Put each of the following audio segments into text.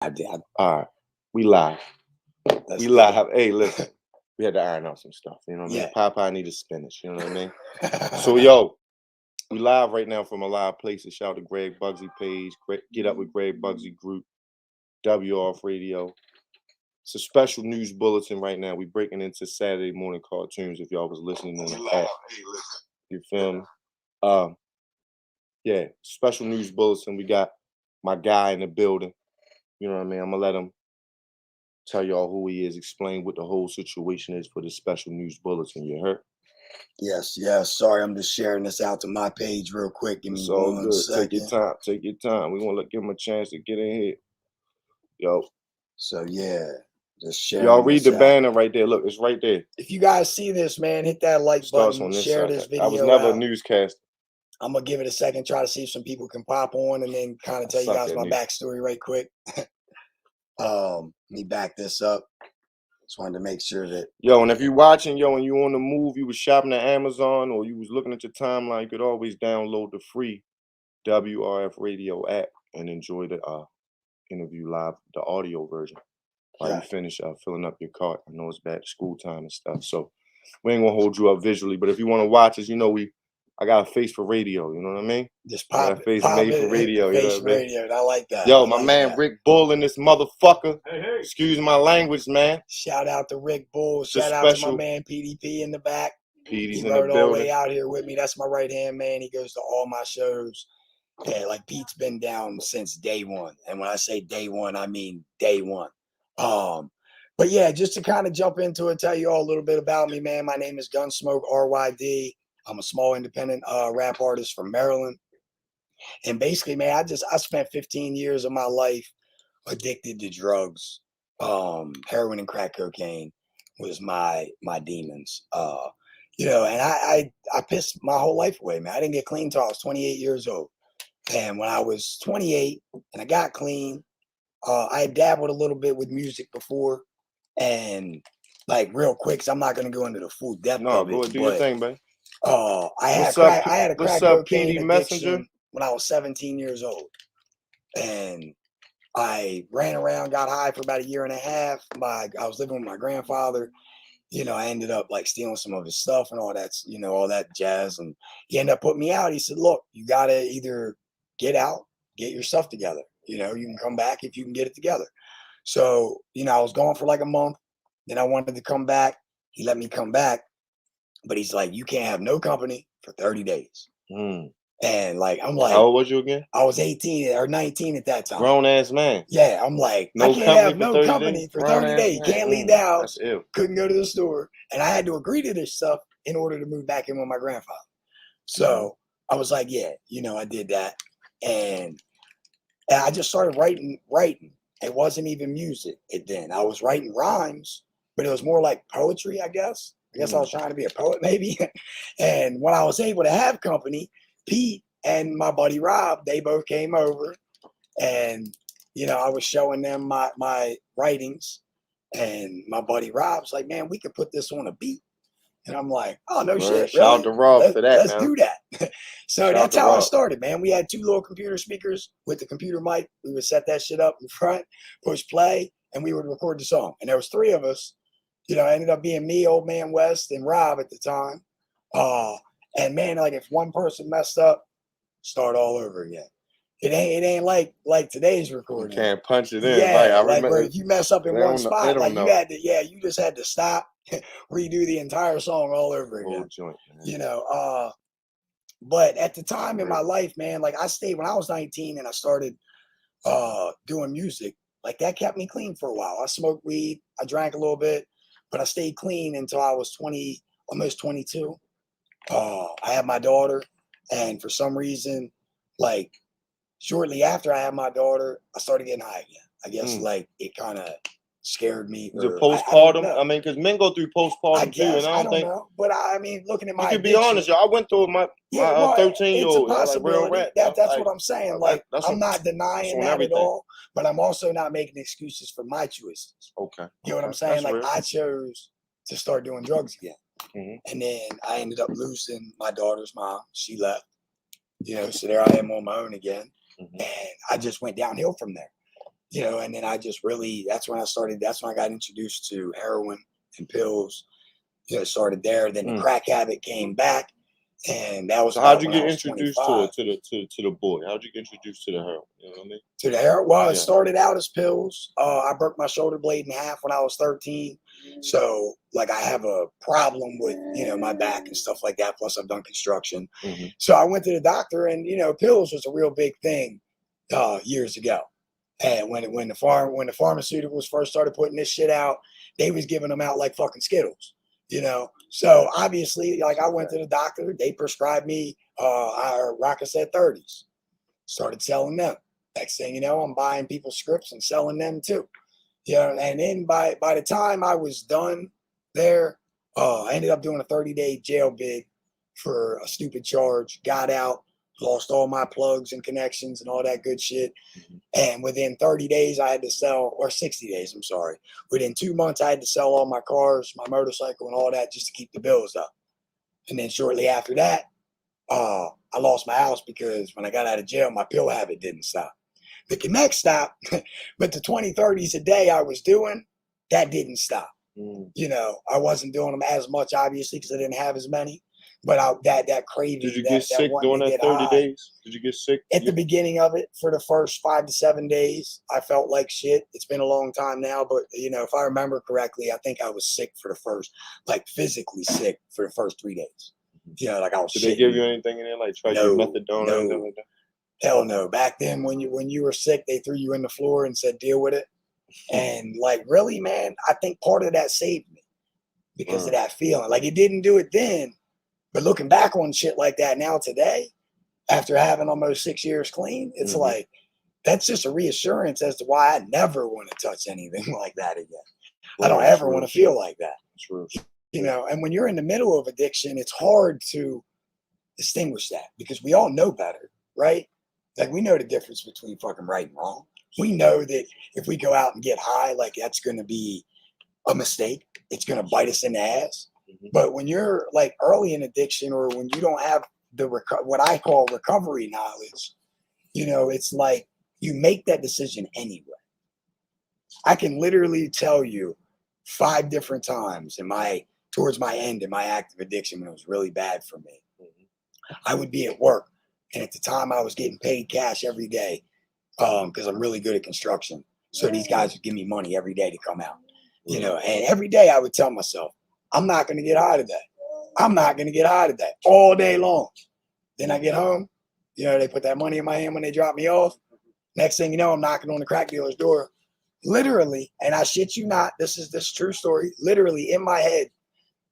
All right, we live. Let's We go. live. Hey, listen, we had to iron out some stuff. You know what I mean? Yeah. Popeye needed spinach. You know what I mean? So, yo, we live right now from a live place. Shout out to Greg Bugsy page. Get up with Greg Bugsy group. WRF Radio. It's a special news bulletin right now. We breaking into Saturday morning cartoons. If y'all was listening on the app, you feel me? Yeah, special news bulletin. We got my guy in the building. You know what I mean? I'm gonna let him tell y'all who he is, explain what the whole situation is for this special news bulletin. You heard? Yes. Sorry, I'm just sharing this out to my page real quick. Give me It's all one good. second. Take your time. We want to give him a chance to get in here. Yo. So yeah, just sharing. Y'all read the out. banner right there. Look, it's right there. If you guys see this, man, hit that like Starts button. on this Share side. this video. I was never out. a newscaster. I'm gonna give it a second, try to see if some people can pop on, and then kind of tell you guys my backstory right quick. Let me back this up. Just wanted to make sure that. Yo, and if you're watching, yo, and you on the move, you was shopping at Amazon, or you was looking at your timeline, you could always download the free WRF Radio app and enjoy the interview live, the audio version, while you finish filling up your cart. I know it's back to school time and stuff, so we ain't gonna hold you up visually. But if you want to watch us, you know I got a face for radio. You know what I mean? Just pop it. Face made for radio. You know what I mean? Radio. I like that. Yo, my man Rick Bull in this motherfucker. Hey. Excuse my language, man. Shout out to Rick Bull. Shout out to my man PDP in the back. PD's he in the building. All the way out here with me. That's my right hand man. He goes to all my shows. Yeah, like Pete's been down since day one. And when I say day one, I mean day one. But yeah, just to kind of jump into it, tell you all a little bit about me, man. My name is GunSmokeRYD. I'm a small independent rap artist from Maryland. And basically, man, I spent 15 years of my life addicted to drugs. Heroin and crack cocaine was my demons. And I pissed my whole life away, man. I didn't get clean until I was 28 years old. And when I was 28 and I got clean, I had dabbled a little bit with music before. And like real quick, 'cause I'm not gonna go into the full depth of it. No, go do your thing, man. I had a crack cocaine addiction when I was 17 years old. And I ran around, got high for about a year and a half. I was living with my grandfather. I ended up like stealing some of his stuff and all that, all that jazz. And he ended up putting me out. He said, look, you got to either get out, get your stuff together. You can come back if you can get it together. So, I was gone for like a month. Then I wanted to come back. He let me come back. But he's like, you can't have no company for 30 days. And like, I'm like, how old was you again? I was 18 or 19 at that time. Grown ass man. Yeah, I'm like, I can't have no company for 30 days. You can't leave the house. That's ill. Couldn't go to the store. And I had to agree to this stuff in order to move back in with my grandfather. So I was like, yeah, I did that. And I just started writing. It wasn't even music then. I was writing rhymes, but it was more like poetry, I guess. I was trying to be a poet maybe. And when I was able to have company, Pete and my buddy Rob, they both came over and, I was showing them my writings, and my buddy Rob's like, man, we could put this on a beat. And I'm like, oh, no shit. Shout out to Rob for that. Let's do that. So that's how I started, man. We had 2 little computer speakers with the computer mic. We would set that shit up in front, push play, and we would record the song. And there was 3 of us. It ended up being me, Old Man West, and Rob at the time. And man, like if one person messed up, start all over again. It ain't like today's recording. You can't punch it in. Yeah, like where if you mess up in one spot, like you just had to stop, redo the entire song all over again. Joint, but at the time in my life, man, like I stayed when I was 19 and I started doing music. Like that kept me clean for a while. I smoked weed, I drank a little bit, but I stayed clean until I was 20, almost 22. I had my daughter, and for some reason, like shortly after I had my daughter, I started getting high again. I guess like it kind of scared me. Is it postpartum? I mean, because men go through postpartum too, and I don't think. Know. But I mean, looking at my, you can be honest, yo. I went through my 13-year-old. It's a possibility. Like, that's what I'm saying. Like, I'm not denying that at all, but I'm also not making excuses for my choices. Okay. You know what I'm saying? Like, I chose to start doing drugs again, and then I ended up losing my daughter's mom. She left. So there I am on my own again, and I just went downhill from there. you know, and then I just really, that's when I got introduced to heroin and pills. You know, started there. Then the crack habit came back, and that was. So how'd you get introduced 25. to the boy? How'd you get introduced to the heroin? You know what I mean? To the heroin? Well, it started out as pills. I broke my shoulder blade in half when I was 13. So, like, I have a problem with, you know, my back and stuff like that. Plus, I've done construction. So I went to the doctor, and, you know, pills was a real big thing years ago. And when the pharmaceuticals first started putting this shit out, they was giving them out like fucking Skittles, you know. So obviously, like, I went to the doctor, they prescribed me Rockaset 30s, started selling them. Next thing you know, I'm buying people's scripts and selling them too. You know, and then by the time I was done there, I ended up doing a 30-day jail bid for a stupid charge, got out, lost all my plugs and connections and all that good shit. And within 30 days, I had to sell, or 60 days, I'm sorry. Within 2 months, I had to sell all my cars, my motorcycle, and all that just to keep the bills up. And then shortly after that, I lost my house because when I got out of jail, my pill habit didn't stop. The Connect stopped, but the 20-30s a day I was doing, that didn't stop. You know, I wasn't doing them as much, obviously, because I didn't have as many. But that craving. Did you get sick during that 30 days? Did you get sick? At the beginning of it, for the first 5 to 7 days, I felt like shit. It's been a long time now, but, you know, if I remember correctly, I think I was sick for the first, like, physically sick for the first 3 days. You know, like, I was. Did they give you anything in there, like try your methadone or anything like that? Hell no. Back then, when you were sick, they threw you in the floor and said, deal with it. And, like, really, man, I think part of that saved me because of that feeling. Like, it didn't do it then. But looking back on shit like that now today, after having almost 6 years clean, it's like, that's just a reassurance as to why I never want to touch anything like that again. I don't ever want to feel like that. True. You know, and when you're in the middle of addiction, it's hard to distinguish that because we all know better, right? Like, we know the difference between fucking right and wrong. We know that if we go out and get high, like, that's going to be a mistake. It's going to bite us in the ass. But when you're like early in addiction, or when you don't have the what I call recovery knowledge, you know, it's like you make that decision anyway. I can literally tell you 5 different times towards my end in my active addiction when it was really bad for me. I would be at work, and at the time I was getting paid cash every day because I'm really good at construction. So these guys would give me money every day to come out, you know, and every day I would tell myself, I'm not going to get out of that. I'm not going to get out of that all day long. Then I get home, you know, they put that money in my hand when they drop me off. Next thing you know, I'm knocking on the crack dealer's door, literally, and I shit you not, this is true story, literally in my head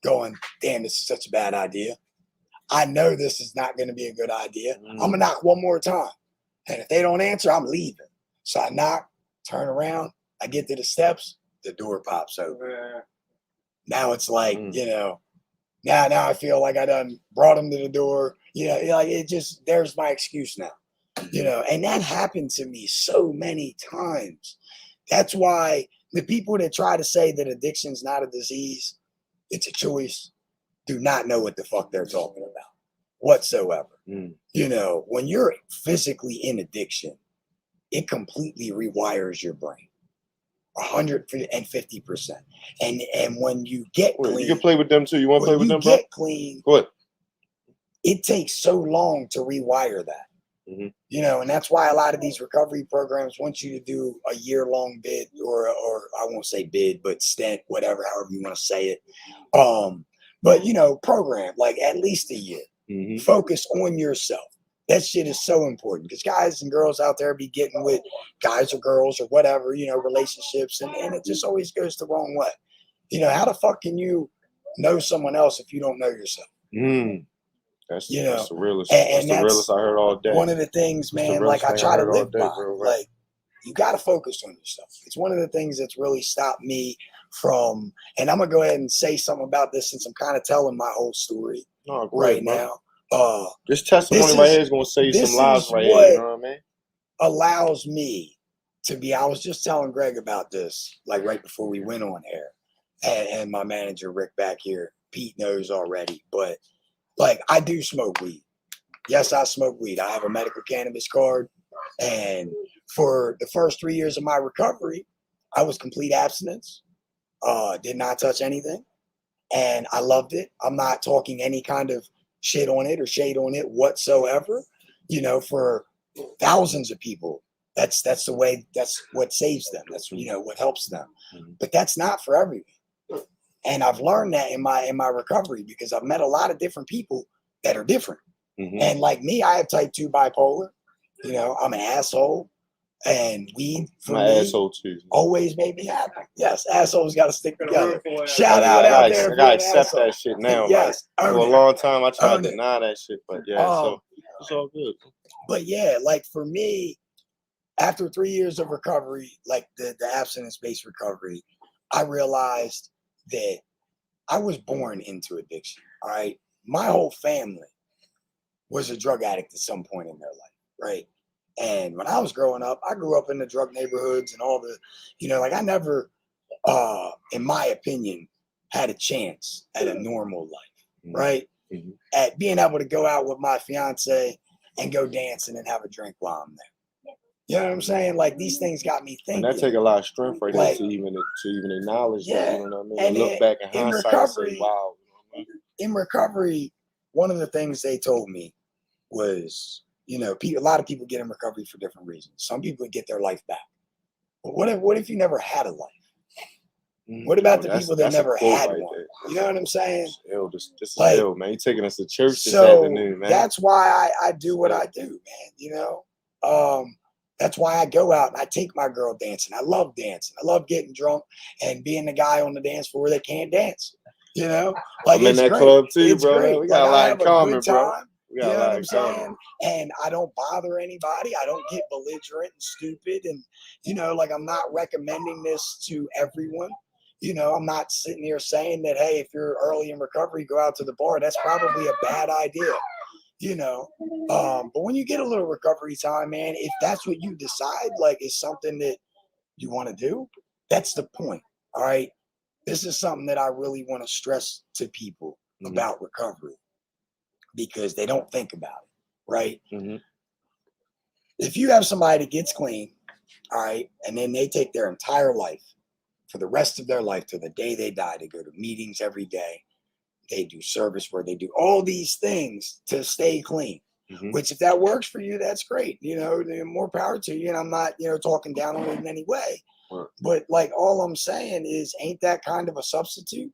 going, damn, this is such a bad idea. I know this is not going to be a good idea. I'm going to knock one more time. And if they don't answer, I'm leaving. So I knock, turn around, I get to the steps, the door pops open. Now it's like, you know, now I feel like I done brought him to the door. You know, like it just, there's my excuse now, you know, and that happened to me so many times. That's why the people that try to say that addiction's not a disease, it's a choice, do not know what the fuck they're talking about whatsoever. You know, when you're physically in addiction, it completely rewires your brain. 150%. And when you get clean, you can play with them too. You want to play with them, bro? Get clean. Go ahead. It takes so long to rewire that. You know, and that's why a lot of these recovery programs want you to do a year-long bid, or I won't say bid, but stint, whatever, however you want to say it. But you know, program like at least a year. Focus on yourself. That shit is so important because guys and girls out there be getting with guys or girls or whatever, you know, relationships, and it just always goes the wrong way. You know, how the fuck can you know someone else if you don't know yourself? That's, you know, that's the realest. And that's the realest I heard all day. One of the things, man, like I try to live by, like you got to focus on yourself. It's one of the things that's really stopped me from, and I'm going to go ahead and say something about this since I'm kind of telling my whole story right now. This testimony right here is going to save some lives right here. You know what I mean? Allows me to be, I was just telling Greg about this, like right before we went on air, and my manager, Rick, back here, Pete knows already, but like I do smoke weed. Yes, I smoke weed. I have a medical cannabis card. And for the first 3 years of my recovery, I was complete abstinence, did not touch anything. And I loved it. I'm not talking any kind of shit on it or shade on it whatsoever. You know, for thousands of people, that's the way, that's what saves them. That's, you know, what helps them. But that's not for everyone. And I've learned that in my recovery, because I've met a lot of different people that are different. And like me, I have type 2 bipolar. You know, I'm an asshole. And weed for me asshole too. Always made me happy. Yes, assholes got to stick together. Shout out there. I gotta accept that shit now. Yes, like, for a long time I tried to deny that shit, but yeah, so it's all good. But yeah, like for me, after 3 years of recovery, like the abstinence-based recovery, I realized that I was born into addiction. All right, my whole family was a drug addict at some point in their life, right? And when I was growing up, I grew up in the drug neighborhoods and all the, you know, like I never, in my opinion, had a chance at a normal life, right? At being able to go out with my fiance and go dancing and have a drink while I'm there. You know what I'm saying? Like these things got me thinking. And that take a lot of strength right there to even acknowledge that, you know what I mean? And look back in hindsight and say, wow. In recovery, one of the things they told me was, you know, a lot of people get in recovery for different reasons. Some people get their life back. But what if you never had a life? What about the people that never had one? There. You know what I'm saying? This is like, ill, man. You're taking us to church this afternoon, man. That's why I do what I do, man. You know, that's why I go out and I take my girl dancing. I love dancing. I love getting drunk and being the guy on the dance floor that can't dance. You know, like I'm in that club too, bro. Great. We got a lot in common, bro. You know what I'm saying? And I don't bother anybody. I don't get belligerent and stupid. And, you know, like I'm not recommending this to everyone. You know, I'm not sitting here saying that, hey, if you're early in recovery, go out to the bar. That's probably a bad idea, you know. But when you get a little recovery time, man, if that's what you decide, like it's something that you want to do, that's the point. All right. This is something that I really want to stress to people about recovery, because they don't think about it, right? If you have somebody that gets clean, all right, and then they take their entire life, for the rest of their life, to the day they die, they go to meetings every day, they do service where they do all these things to stay clean, which if that works for you, that's great. You know, more power to you. And I'm not, you know, talking down on it in any way. But like all I'm saying is, ain't that kind of a substitute?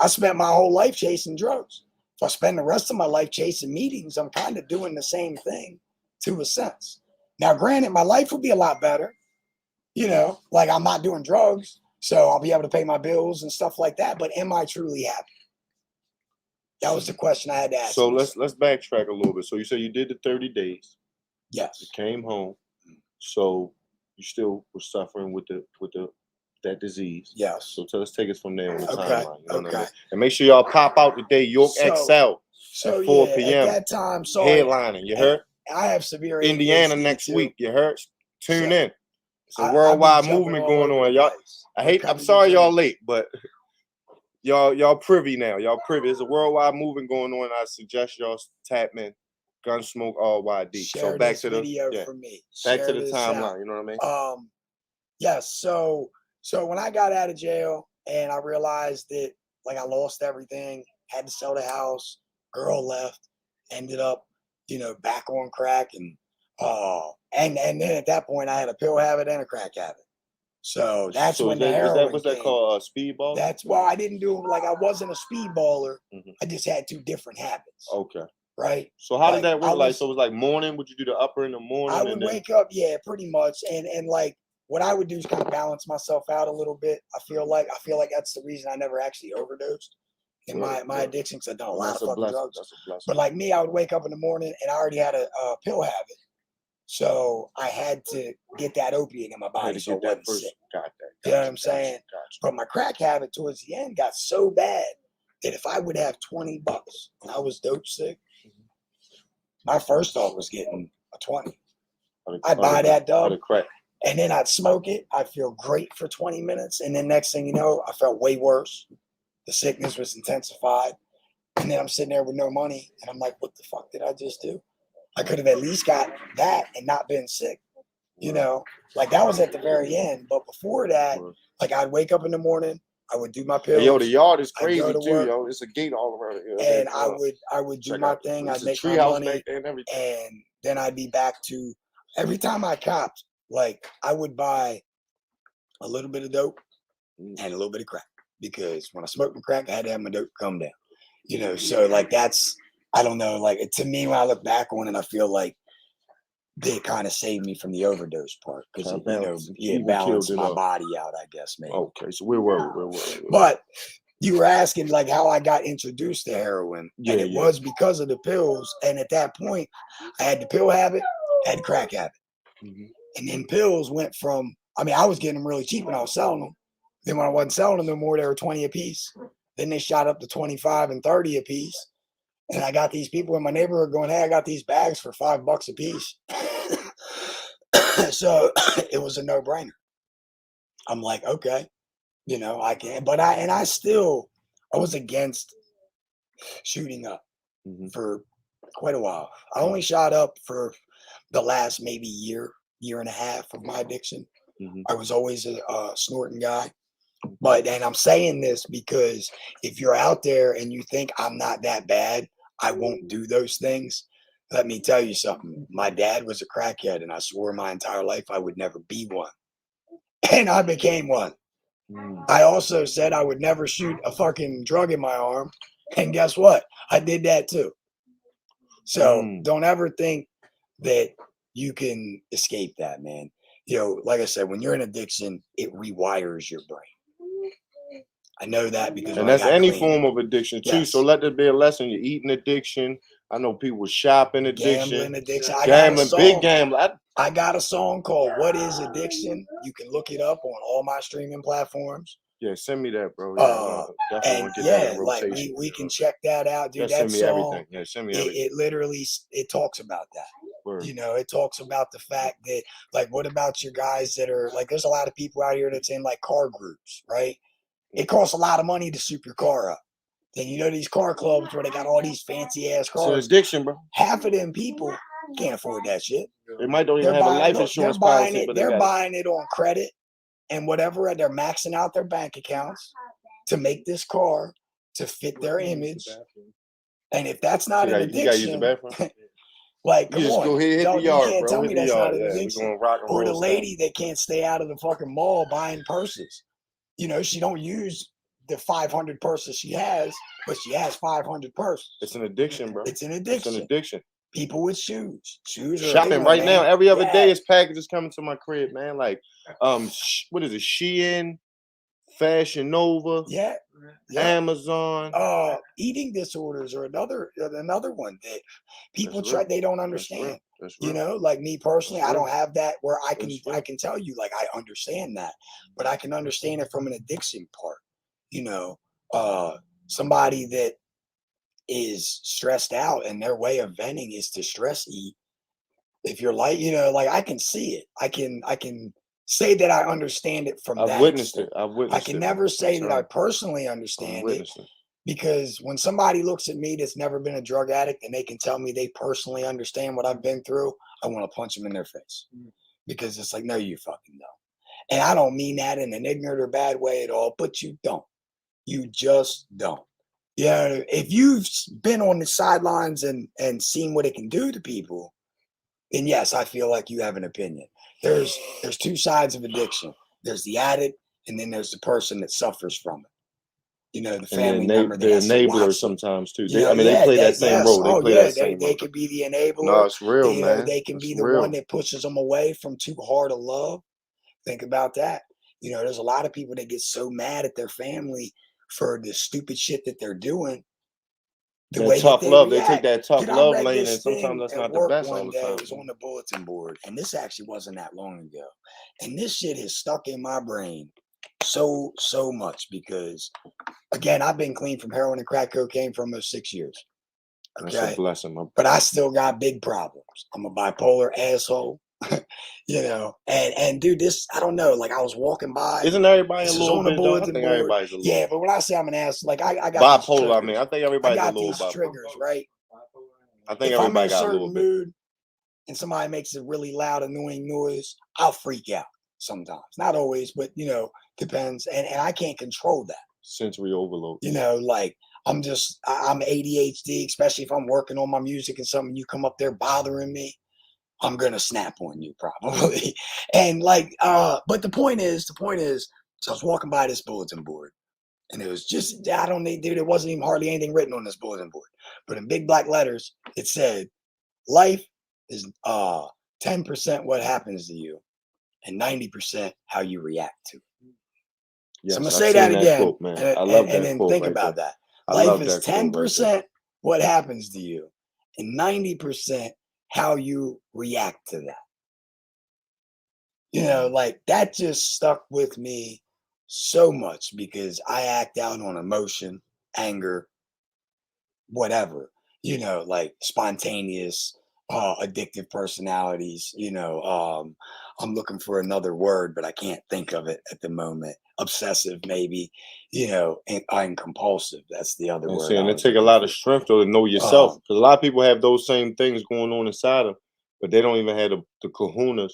I spent my whole life chasing drugs. If I spend the rest of my life chasing meetings, I'm kind of doing the same thing to a sense. Now, granted, my life will be a lot better. You know, like I'm not doing drugs, so I'll be able to pay my bills and stuff like that. But am I truly happy? That was the question I had to ask. So let's backtrack a little bit. So you said you did the 30 days. Yes. You came home. So you still were suffering with that disease. Yes. So take us from there on the timeline. You know what I mean? And make sure y'all pop out today, York XL at 4 p.m. At that time, headlining. You heard? I have severe Indiana next week. You heard? Tune in. It's a worldwide movement going on, y'all. I'm sorry y'all late, but y'all privy now. Y'all privy. It's a worldwide movement going on. I suggest y'all tap in GunSmokeRYD. So back to the video for me. Back to the timeline. You know what I mean? Yes. So when I got out of jail and I realized that like I lost everything, had to sell the house, girl left, ended up, you know, back on crack, and then at that point I had a pill habit and a crack habit. So that's when the heroin what's that called? Speedball? That's why I didn't do, like I wasn't a speedballer. I just had two different habits. Okay. Right. So how did that work? So it was like morning. Would you do the upper in the morning? I would wake up, yeah, pretty much, and like what I would do is kind of balance myself out a little bit. I feel like that's the reason I never actually overdosed in my addiction, because I've done a lot of fucking drugs. But like me, I would wake up in the morning and I already had a pill habit, so I had to get that opiate in my body so I wasn't sick. You know what I'm saying? But my crack habit towards the end got so bad that if I would have $20 and I was dope sick, my first thought was getting a 20. I'd buy that dope, and then I'd smoke it. I'd feel great for 20 minutes. And then next thing you know, I felt way worse. The sickness was intensified. And then I'm sitting there with no money. And I'm like, what the fuck did I just do? I could have at least got that and not been sick. You know, like that was at the very end. But before that, like I'd wake up in the morning, I would do my pills. Hey, yo, the yard is crazy to too, work, yo. It's a gate all around it. And I would do my thing. I'd make my money, and then I'd be back to every time I copped. Like I would buy a little bit of dope and a little bit of crack, because when I smoked my crack, I had to have my dope come down. You know, so like that's, I don't know, like to me when I look back on it, I feel like they kind of saved me from the overdose part, because it balanced my body out, I guess, maybe. Okay, so we're worried. But you were asking like how I got introduced to heroin, and it was because of the pills. And at that point, I had the pill habit, I had the crack habit, and then pills went from, I mean, I was getting them really cheap when I was selling them. Then when I wasn't selling them no more, they were 20 a piece. Then they shot up to 25 and 30 a piece. And I got these people in my neighborhood going, hey, I got these bags for $5 a piece. So it was a no-brainer. I'm like, okay, you know, I can. But I was against shooting up for quite a while. I only shot up for the last maybe year and a half of my addiction. I was always a snorting guy. And I'm saying this because if you're out there and you think I'm not that bad, I won't do those things. Let me tell you something. My dad was a crackhead, and I swore my entire life I would never be one. And I became one. I also said I would never shoot a fucking drug in my arm. And guess what? I did that too. So don't ever think that you can escape that, man. You know, like I said, when you're in addiction, it rewires your brain. I know that because that's any form of addiction too. Yes. So let there be a lesson. You're eating addiction. I know people with shopping addiction, gambling addiction. Big gambling. I got a song called "What Is Addiction." You can look it up on all my streaming platforms. Yeah, send me that, bro. Definitely want to get that in rotation. Like we can check that out, dude. Yeah, that send me song, everything. Yeah, send me everything. It literally talks about that. Word. You know, it talks about the fact that, like, what about your guys that are like? There's a lot of people out here that's in like car groups, right? It costs a lot of money to soup your car up. Then you know these car clubs where they got all these fancy ass cars. It's an addiction, bro. Half of them people can't afford that shit. They might don't even have a life insurance policy, but they're buying it on credit and whatever, and they're maxing out their bank accounts to make this car to fit their image. And if that's not an addiction, you gotta use the bathroom. Like, come on, go hit the yard, you can't bro. tell me that's not an addiction. addiction. Or the lady that can't stay out of the fucking mall buying purses. You know, she don't use the 500 purses she has, but she has 500 purses. It's an addiction, bro. It's an addiction. It's an addiction. People with shoes. Shoes are shopping right now. Every other day is packages coming to my crib, man. Like, what is it? Shein, Fashion Nova, Amazon. Eating disorders are another one that people they don't understand. You know, like me personally, I don't have that where I can tell you, like, I understand that, but I can understand it from an addiction part. You know, somebody that is stressed out and their way of venting is to stress eat. If you're like, you know, like I can see it. I can say that I understand it from that. I've witnessed it. I can never say that I personally understand it. Because when somebody looks at me that's never been a drug addict and they can tell me they personally understand what I've been through, I want to punch them in their face. Because it's like, no, you fucking don't. And I don't mean that in an ignorant or bad way at all, but you don't. You just don't. Yeah, if you've been on the sidelines and seen what it can do to people, then yes, I feel like you have an opinion. There's two sides of addiction. There's the addict, and then there's the person that suffers from it. You know, the family member. The enabler sometimes too. They play that same role. They could be the enabler. No, it's real, man. Know, they can be the one that pushes them away from too hard a love. Think about that. You know, there's a lot of people that get so mad at their family for the stupid shit that they're doing. They take that tough love lane, and sometimes that's not the best all the time. It was on the bulletin board, and this actually wasn't that long ago. And this shit has stuck in my brain so much because, again, I've been clean from heroin and crack cocaine for almost 6 years. Okay? That's a blessing, my but I still got big problems. I'm a bipolar asshole. You know, and dude, this, I don't know, like I was walking by. Isn't everybody a little bit? I think everybody's a little. Yeah, but when I say I'm an ass, like I got bipolar. I mean, I think everybipolar. I got these triggers, right? I think everybody got a little bit. Mood, and somebody makes a really loud, annoying noise, I'll freak out sometimes. Not always, but depends. And I can't control that. Sensory overload. Like I'm ADHD, especially if I'm working on my music and something, you come up there bothering me, I'm gonna snap on you probably. And but the point is, so I was walking by this bulletin board, and it was just, there wasn't even hardly anything written on this bulletin board, but in big black letters, it said, life is 10% what happens to you and 90% how you react to it. Yes, so I'm gonna say that again, quote, and then think about that. Life is 10% what happens to you and 90% how you react to that. Like that just stuck with me so much because I act out on emotion, anger, whatever, like spontaneous, addictive personalities, I'm looking for another word, but I can't think of it at the moment. Obsessive, maybe, and compulsive. That's the other word. And it take a lot of strength though to know yourself. Because a lot of people have those same things going on inside them, but they don't even have the kahunas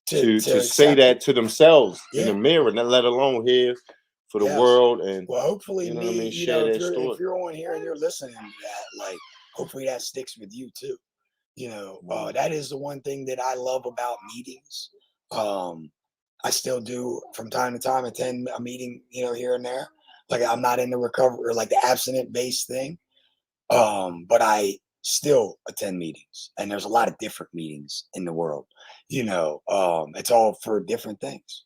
to say that to themselves in the mirror, not let alone here for the world. And well, hopefully share that story. If you're on here and you're listening to that, like hopefully that sticks with you too. That is the one thing that I love about meetings. I still do from time to time attend a meeting, here and there. Like I'm not in the recovery or like the abstinent based thing. But I still attend meetings, and there's a lot of different meetings in the world. It's all for different things.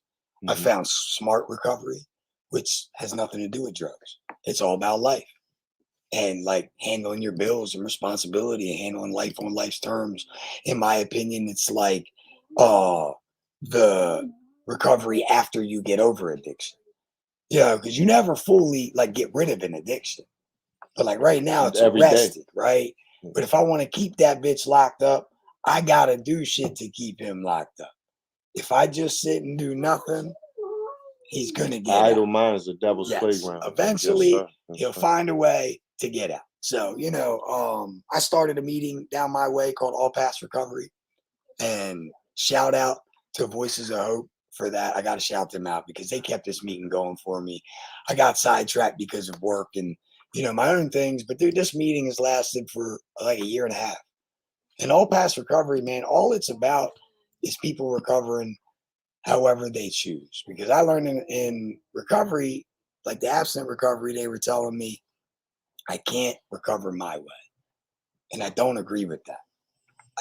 I found smart recovery, which has nothing to do with drugs. It's all about life and like handling your bills and responsibility and handling life on life's terms. In my opinion, it's like the recovery after you get over addiction. Because you never fully like get rid of an addiction. But like right now it's arrested, right? But if I want to keep that bitch locked up, I gotta do shit to keep him locked up. If I just sit and do nothing, he's gonna get idle out. mind is the devil's playground. Eventually he'll find a way to get out. So, I started a meeting down my way called All Pass Recovery, and shout out to Voices of Hope for that. I got to shout them out because they kept this meeting going for me. I got sidetracked because of work and, my own things, but dude, this meeting has lasted for like a year and a half. And All Pass Recovery, man, all it's about is people recovering however they choose. Because I learned in recovery, like the abstinent recovery, they were telling me I can't recover my way. And I don't agree with that.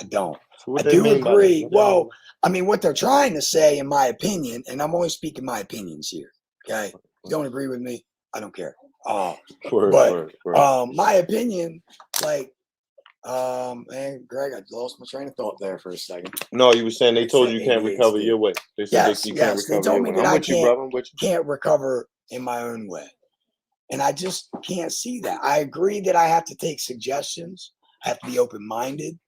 I don't. So I do agree. Well, I mean, what they're trying to say, in my opinion, and I'm only speaking my opinions here. Okay. You don't agree with me? I don't care. Word. My opinion, like, man, Greg, I lost my train of thought there for a second. No, you were saying they told you can't recover your way. They said you can't recover. They told me that I can't recover in my own way. And I just can't see that. I agree that I have to take suggestions. I have to be open-minded.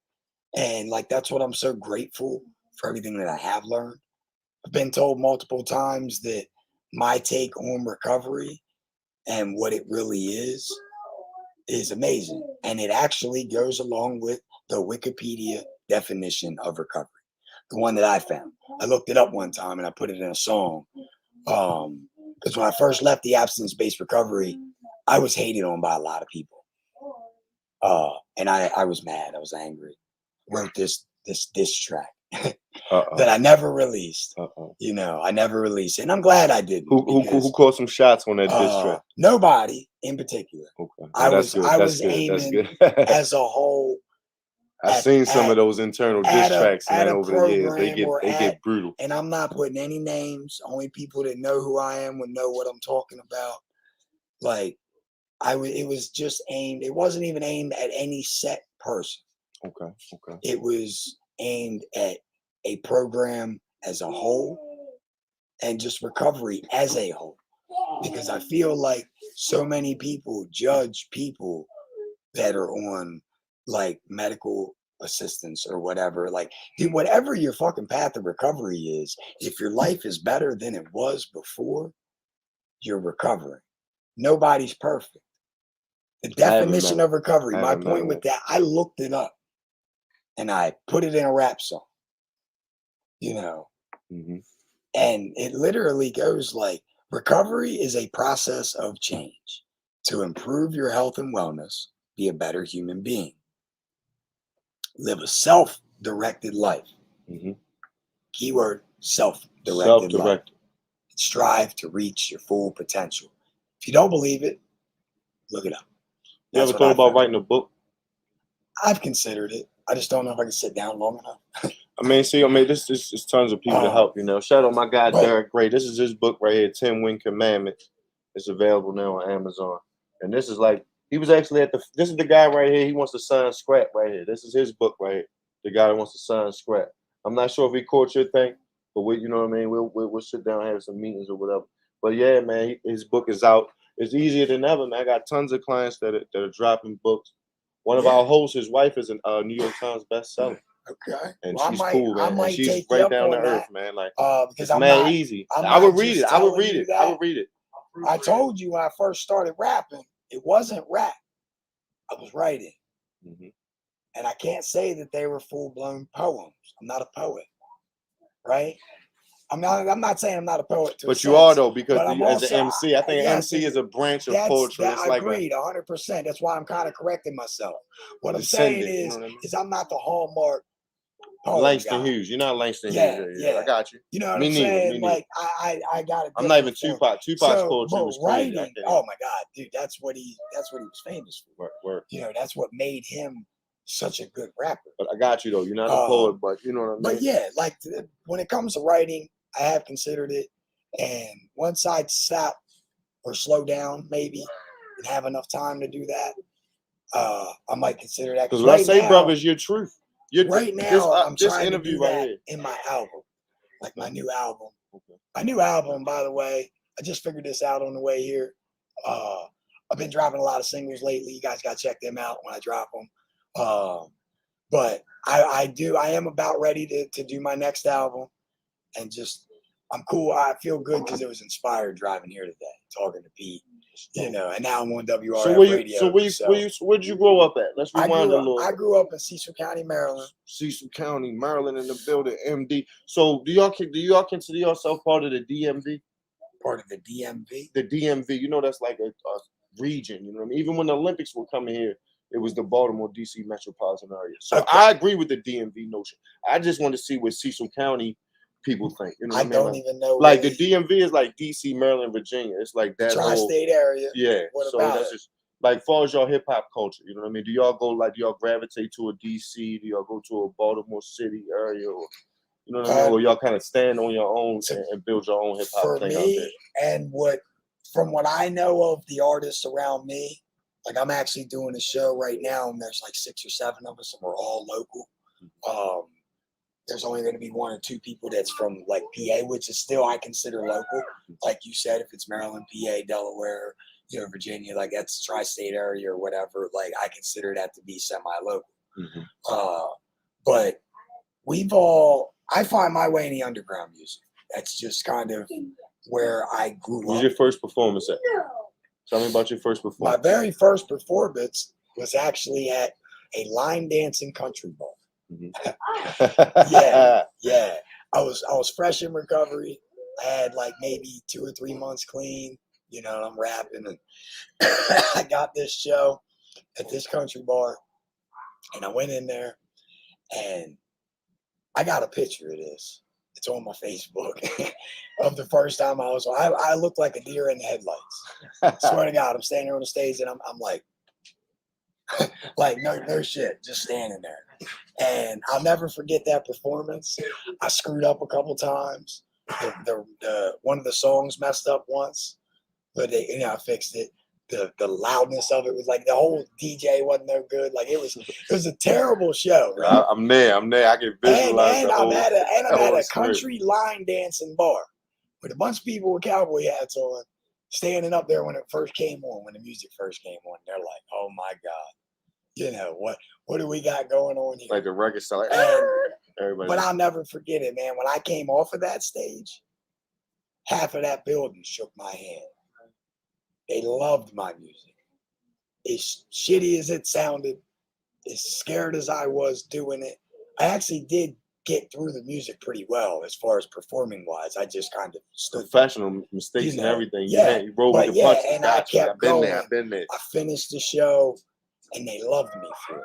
And like, that's what I'm so grateful for, everything that I have learned. I've been told multiple times that my take on recovery and what it really is amazing. And it actually goes along with the Wikipedia definition of recovery, the one that I found. I looked it up one time and I put it in a song. Because when I first left the abstinence-based recovery, I was hated on by a lot of people. And I was mad. I was angry. Wrote this diss track that I never released. I never released it. And I'm glad I didn't. Who caught some shots on that diss track? Nobody in particular. Okay. I was aiming as a whole. I've seen some of those internal diss tracks, man, over the years. They get brutal. And I'm not putting any names. Only people that know who I am would know what I'm talking about. Like, it was just aimed. It wasn't even aimed at any set person. Okay. It was aimed at a program as a whole and just recovery as a whole. Because I feel like so many people judge people that are on like medical assistance or whatever. Like, dude, whatever your fucking path of recovery is, if your life is better than it was before, you're recovering. Nobody's perfect. The definition of recovery, my point with that, I looked it up. and I put it in a rap song, Mm-hmm. and it literally goes like, recovery is a process of change to improve your health and wellness, be a better human being, live a self-directed life. Mm-hmm. Keyword, self-directed life. Self-directed. Strive to reach your full potential. If you don't believe it, look it up. You ever thought about writing a book? I've considered it. I just don't know if I can sit down long enough. This is tons of people to help, Shout out my guy, Derek Gray. This is his book right here, 10 Wing Commandments. It's available now on Amazon. And this is like, he was actually this is the guy right here. He wants to sign Scrap right here. This is his book right here. The guy that wants to sign Scrap. I'm not sure if he caught your thing, but we'll sit down and have some meetings or whatever. But yeah, man, his book is out. It's easier than ever, man. I got tons of clients that are dropping books. One of our hosts, his wife is a New York Times bestseller. Okay. And she's cool, man. And she's right down to earth, man. Like, because it's easy. I would read it. I would read it. I told you when I first started rapping, it wasn't rap. I was writing. Mm-hmm. And I can't say that they were full-blown poems. I'm not a poet, right? I'm not saying I'm not a poet. But you are, though, because as an MC, I think MC is a branch of poetry. I agreed 100%. That's why I'm kind of correcting myself. What I'm saying is I'm not the hallmark poem Langston guy. Hughes. You're not Langston Hughes. Yeah. I got you. You know what I'm saying? Like, I got it. I'm not even Tupac. Tupac's poetry was crazy. Writing, oh my God, dude, that's what he was famous for. Word. That's what made him such a good rapper. But I got you, though. You're not a poet, but you know what I mean? But yeah, like when it comes to writing, I have considered it. And once I stop or slow down, maybe, and have enough time to do that, I might consider that. Because what I say, brother, is your truth. Right now, I'm trying to do that in my album, like my new album. Okay. My new album, by the way, I just figured this out on the way here. I've been dropping a lot of singles lately. You guys got to check them out when I drop them. But I am about ready to do my next album, and I'm cool. I feel good because it was inspired driving here today, talking to Pete, and now I'm on WRF Radio. So where'd you grow up at? Let's rewind a little. I grew up in Cecil County, Maryland. Cecil County, Maryland, in the building, MD. So do y'all consider yourself part of the DMV? Part of the DMV? The DMV, that's like a region, you know what I mean? Even when the Olympics were coming here, it was the Baltimore, D.C. metropolitan area. So okay. I agree with the DMV notion. I just want to see what Cecil County people think. You know what I mean? Don't even know. Like the DMV is like D.C., Maryland, Virginia. It's like that tri-state area. Yeah. So that's just like far as your hip hop culture. You know what I mean? Do y'all gravitate to a D.C.? Do y'all go to a Baltimore City area? Or, you know what I mean? Or y'all kind of stand on your own and build your own hip hop thing out there? And from what I know of the artists around me, like I'm actually doing a show right now, and there's like 6 or 7 of us, and we're all local. There's only going to be 1 or 2 people that's from like PA, which is still I consider local. Like you said, if it's Maryland, PA, Delaware, Virginia, like that's tri-state area or whatever, like I consider that to be semi-local. Mm-hmm. But I find my way in the underground music. That's just kind of where I grew up. What was your first performance at? Tell me about your first performance. My very first performance was actually at a line dancing country bar. Mm-hmm. yeah. I was fresh in recovery. I had like maybe 2 or 3 months clean, and I'm rapping, and I got this show at this country bar, and I went in there, and I got a picture of this. It's on my Facebook of the first time I looked like a deer in the headlights. Swear to God, I'm standing there on the stage, and I'm like no shit, just standing there. And I'll never forget that performance. I screwed up a couple times. The one of the songs messed up once, but I fixed it. The loudness of it was like the whole DJ wasn't no good. Like it was a terrible show. Right? I'm there. I can visualize. And I'm at a country line dancing bar with a bunch of people with cowboy hats on, standing up there when it first came on, when the music first came on. They're like, "Oh my God, what do we got going on here?" Like the record star. Everybody. But I'll never forget it, man. When I came off of that stage, half of that building shook my hand. They loved my music. As shitty as it sounded, as scared as I was doing it, I actually did get through the music pretty well as far as performing wise. I just kind of stood professional mistakes you and know, everything. yeah, You roll but with the yeah, punches. and I Gotcha. kept I've been going. there. I've been there. I finished the show, and they loved me for it.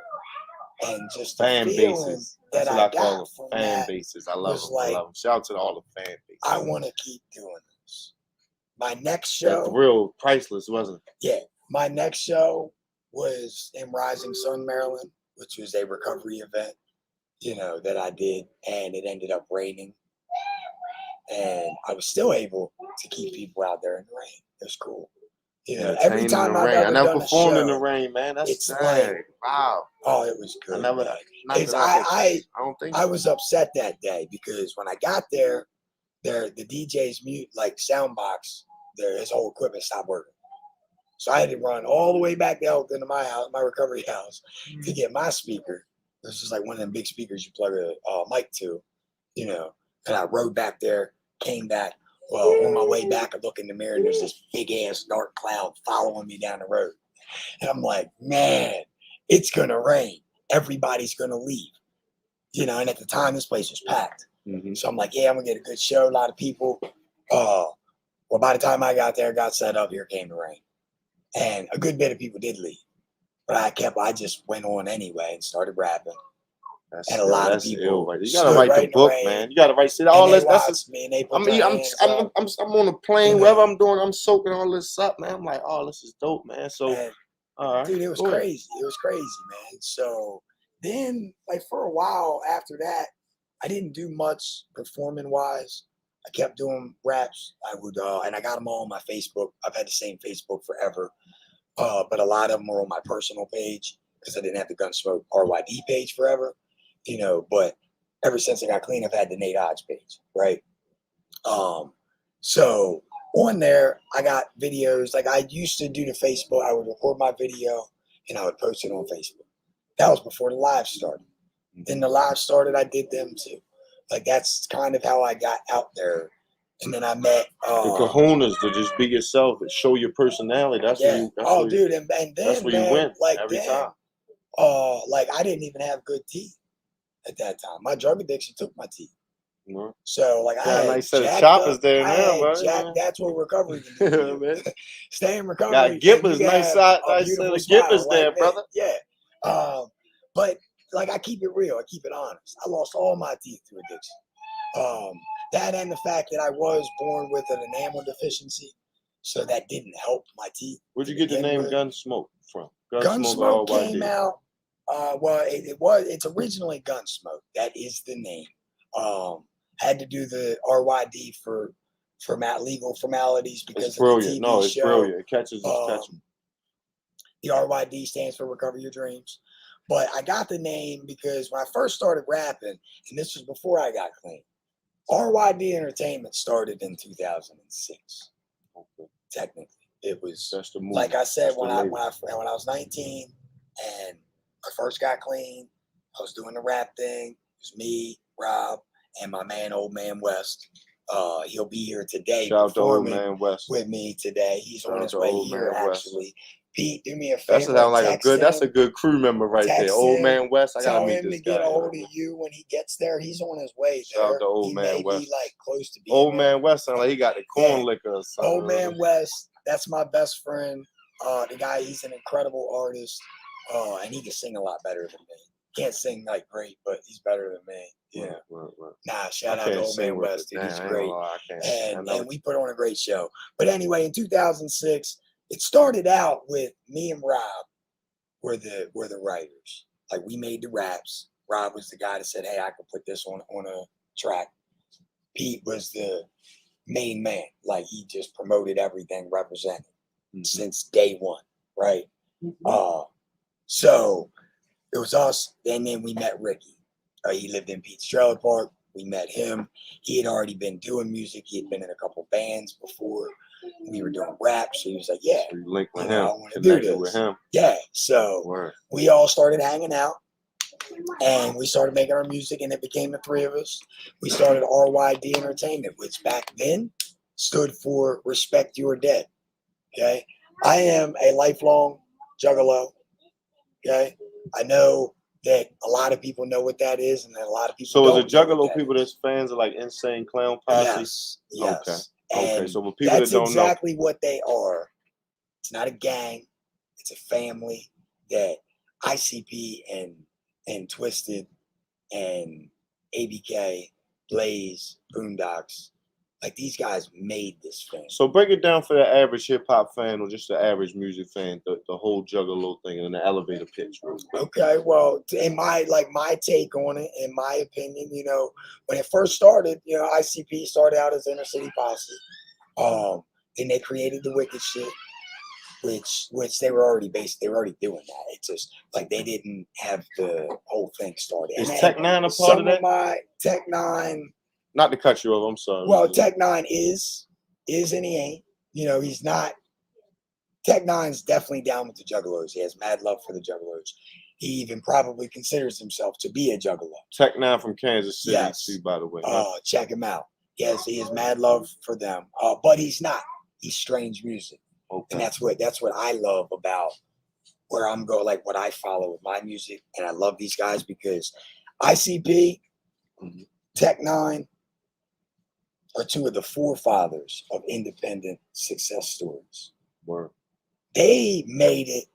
And just the Fan feeling bases. that That's what I I call got from them. Fan that bases. I love was them. I like, love them. Shout out to all the fan bases. I want to keep doing this. My next That show, thrill, priceless, wasn't it? yeah, my next show was in Rising Sun, Maryland, which was a recovery event, you know, that I did, and it ended up raining, and I was still able to keep people out there in the rain. It was cool. You know, every Entertaining time in the I've rain. ever I never done a performed in the show, rain, man. That's it's dang. like, Wow. oh, it was good. I never. man. Not It's, that I don't think. I So. was upset that day because when I got there, the DJ's mute like sound box, his whole equipment stopped working. So I had to run all the way back out into my house, my recovery house, to get my speaker. This is like one of them big speakers you plug a mic to, you know. And I rode back there, came back. Well, on my way back, I look in the mirror and there's this big ass dark cloud following me down the road. And I'm like, man, it's gonna rain. Everybody's gonna leave. You know, and at the time this place was packed. So I'm like, yeah, I'm gonna get a good show, a lot of people. Well, by the time I got there, got set up, here came the rain. And a good bit of people did leave. But I just went on anyway and started rapping. And a lot of people. Right. You gotta write the book, man. You gotta write shit. All this. That's me and they put I'm their hands up. I'm on a plane, wherever I'm doing, I'm soaking all this up, man. I'm like, oh, this is dope, man. So, And, all right, dude, it was crazy. It was crazy, man. So then, like for a while after that, I didn't do much performing wise. I kept doing raps. I would, and I got them all on my Facebook. I've had the same Facebook forever, but a lot of them were on my personal page because I didn't have the GunSmokeRYD page forever, you know. But ever since I got clean, I've had the Nate Odds page, right? So on there, I got videos. Like I used to do the Facebook. I would record my video and I would post it on Facebook. That was before the live started. Then the live started, I did them too. Like that's kind of how I got out there. And then I met the kahunas to just be yourself and show your personality. That's yeah. where Dude, and then that's where man, you win like every then, time. like I didn't even have good teeth at that time. My drug addiction took my teeth. Mm-hmm. So like I had nice set of choppers there now, man. That's what recovery can do. Man. Stay in recovery. Got gippers, nice set of gippers there, like brother. Yeah. But like I keep it real, I keep it honest. I lost all my teeth to addiction. That and the fact that I was born with an enamel deficiency, so that didn't help my teeth. Where'd you get the name Gunsmoke from? Gunsmoke came out. It's originally Gunsmoke. That is the name. Had to do the RYD for legal formalities because it's brilliant. Of the TV no, it's show. Brilliant. It catches its catching. The RYD stands for Recover Your Dreams. But I got the name because when I first started rapping, and this was before I got clean, RYD Entertainment started in 2006. Okay. Technically, it was like I said when I was 19 and I first got clean, I was doing the rap thing. It was me, Rob, and my man, Old Man West. He'll be here today. Shout out to Old Man West with me today. He's on his way here actually. Pete, do me a favor. That's a good crew member right there. Old Man West. I gotta meet this guy. Tell him to get a hold of you when he gets there. He's on his way there. Shout out to Old Man West. He may be like close to being Old Man West sound like he got the corn liquor or something. Old Man West, that's my best friend. The guy, he's an incredible artist. And he can sing a lot better than me. Can't sing like great, but he's better than me. Yeah. Right. Nah, shout out to Old Man West, dude. He's great. And we put on a great show. But anyway, in 2006, it started out with me and Rob were the writers. Like we made the raps. Rob was the guy that said, hey, I could put this on a track. Pete was the main man. Like he just promoted everything, represented since day one, right? So it was us, and then we met Ricky. He lived in Pete's trailer park. We met him. He had already been doing music. He had been in a couple bands before. We were doing rap, so he was like, yeah, you linked with him, I want to do this. With him. Yeah, so we all started hanging out, and we started making our music, and it became the three of us. We started RYD Entertainment, which back then stood for Respect You Are Dead, okay? I am a lifelong juggalo, okay? I know that a lot of people know what that is, and then a lot of people. So don't is it know what Juggalo that people is. that's fans of like Insane Clown Posse? Yes, yes. Okay. And So for people that's that don't exactly what they are. It's not a gang. It's a family that ICP and Twisted and ABK, Blaze, Boondocks, like these guys made this thing. So break it down for the average hip hop fan or just the average music fan, the whole Juggalo thing and the elevator pitch real quick. Okay, well, in my take on it, in my opinion, when it first started, ICP started out as Inner City Posse. Then they created the Wicked shit, which they were already doing that. It's just like they didn't have the whole thing started. Is Tech Nine a part of that? My Tech Nine. Not to cut you off, I'm sorry. Well, Tech Nine is and he ain't. He's not. Tech Nine's definitely down with the Juggalos. He has mad love for the Juggalos. He even probably considers himself to be a Juggalo. Tech Nine from Kansas City, yes. too, by the way. Check him out. Yes, he has mad love for them. But he's not. He's strange music. Okay. And that's what I love about where I'm going, like what I follow with my music. And I love these guys because ICP, Tech Nine are two of the forefathers of independent success stories. Word. They made it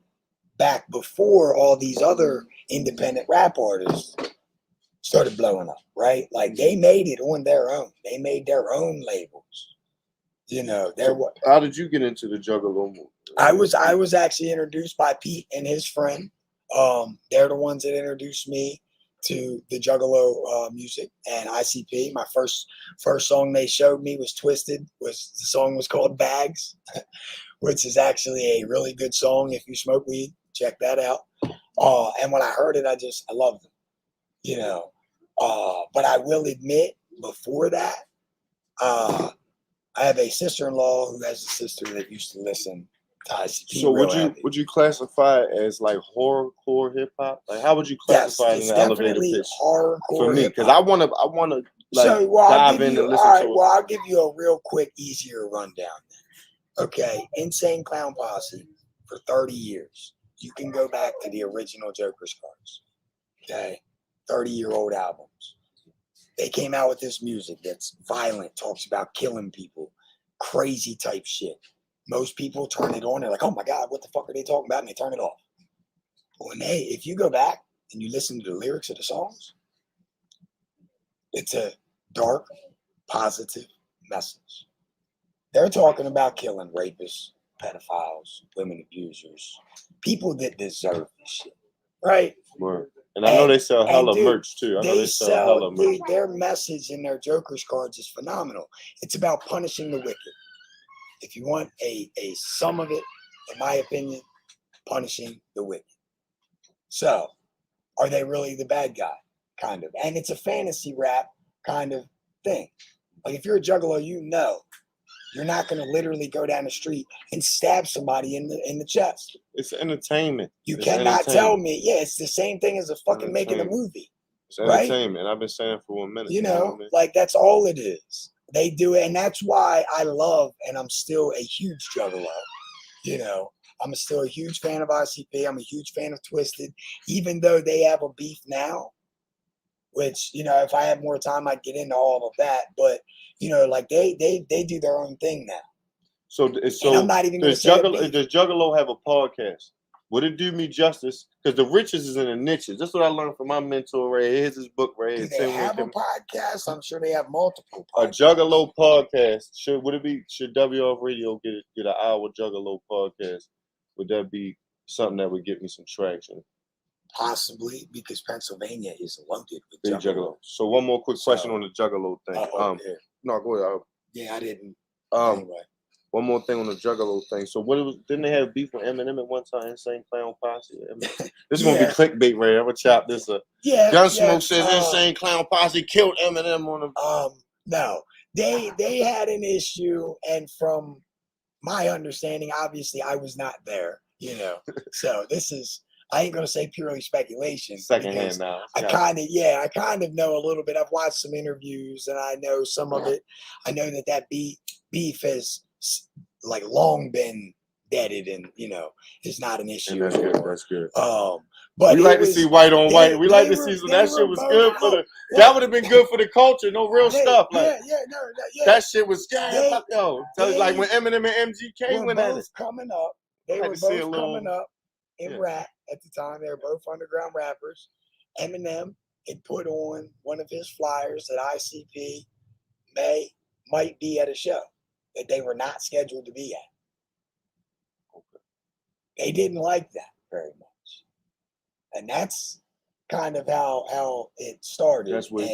back before all these other independent rap artists started blowing up, right? Like they made it on their own. They made their own labels. How did you get into the Juggalo movement? I was actually introduced by Pete and his friend. They're the ones that introduced me to the Juggalo music and ICP. My first song they showed me was Twisted. The song was called Bags, which is actually a really good song. If you smoke weed, check that out. And when I heard it, I loved it. But I will admit, before that, I have a sister-in-law who has a sister that used to listen to ICP. So would you classify it as like horrorcore hip hop? Like how would you classify it in the elevator pitch? Horrorcore for me, because I wanna like dive in and listen to it. Well, I'll give you a real quick, easier rundown. Okay, Insane Clown Posse for 30 years. You can go back to the original Joker's Cards. Okay, 30-year-old albums. They came out with this music that's violent, talks about killing people, crazy type shit. Most people turn it on, they're like, oh my God, what the fuck are they talking about? And they turn it off. But if you go back and you listen to the lyrics of the songs, it's a dark, positive message. They're talking about killing rapists, pedophiles, women abusers, people that deserve this shit, right? Word. And I know they sell hella merch too. I know they sell hella merch. Their message in their Joker's Cards is phenomenal. It's about punishing the wicked. If you want a sum of it, in my opinion, punishing the wicked. So, are they really the bad guy? Kind of. And it's a fantasy rap kind of thing. Like if you're a Juggalo, you're not going to literally go down the street and stab somebody in the chest. It's entertainment. You cannot tell me. Yeah, it's the same thing as a fucking making a movie. It's entertainment. Right? I've been saying it for 1 minute. Like that's all it is. They do it, and that's why I love, and I'm still a huge Juggalo. I'm still a huge fan of ICP. I'm a huge fan of Twisted, even though they have a beef now. Which if I had more time, I'd get into all of that. But like they do their own thing now. So and I'm not even does Juggalo have a podcast? Would it do me justice? Because the riches is in the niches. That's what I learned from my mentor right here. Here's his book right here. Do they have a podcast? I'm sure they have multiple podcasts. A Juggalo podcast. Should WRF Radio get an hour Juggalo podcast? Would that be something that would get me some traction? Possibly, because Pennsylvania is loaded with Juggalo. So one more quick question on the Juggalo thing. No, go ahead. Yeah, I didn't. Anyway. One more thing on the Juggalo thing. So didn't they have beef with Eminem at one time? Insane Clown Posse. This is gonna be clickbait, right? I'm gonna chop this up. Yeah. GunSmoke says Insane Clown Posse killed Eminem on the. No, they had an issue, and from my understanding, obviously I was not there. So this is. I ain't gonna say purely speculation. Secondhand now. I kind of know a little bit. I've watched some interviews, and I know some of it. I know that beef has like long been deaded and it's not an issue And that's good. anymore. That's good. But we like to see white on white. We like to see so that shit was good for the. That would have been good for the culture. No real stuff. Like that shit was yo. Like when Eminem and MGK went at it. Coming up. They were both coming up in rap at the time. They were both underground rappers. Eminem had put on one of his flyers that ICP might be at a show that they were not scheduled to be at. Okay. They didn't like that very much. And that's kind of how it started. That's what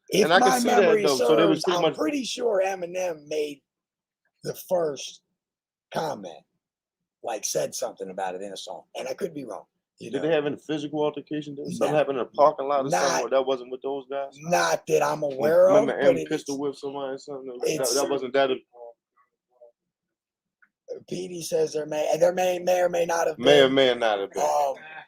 if I my can see memory that, though. serves, So they was I'm pretty sure Eminem made the first comment, like said something about it in a song. And I could be wrong. Did they have any physical altercation? Did something happen in a parking lot or something? That wasn't with those guys? Not that I'm aware of. Remember M pistol whip somebody or something? That wasn't that. PD says there may or may not have been. May or may not have been.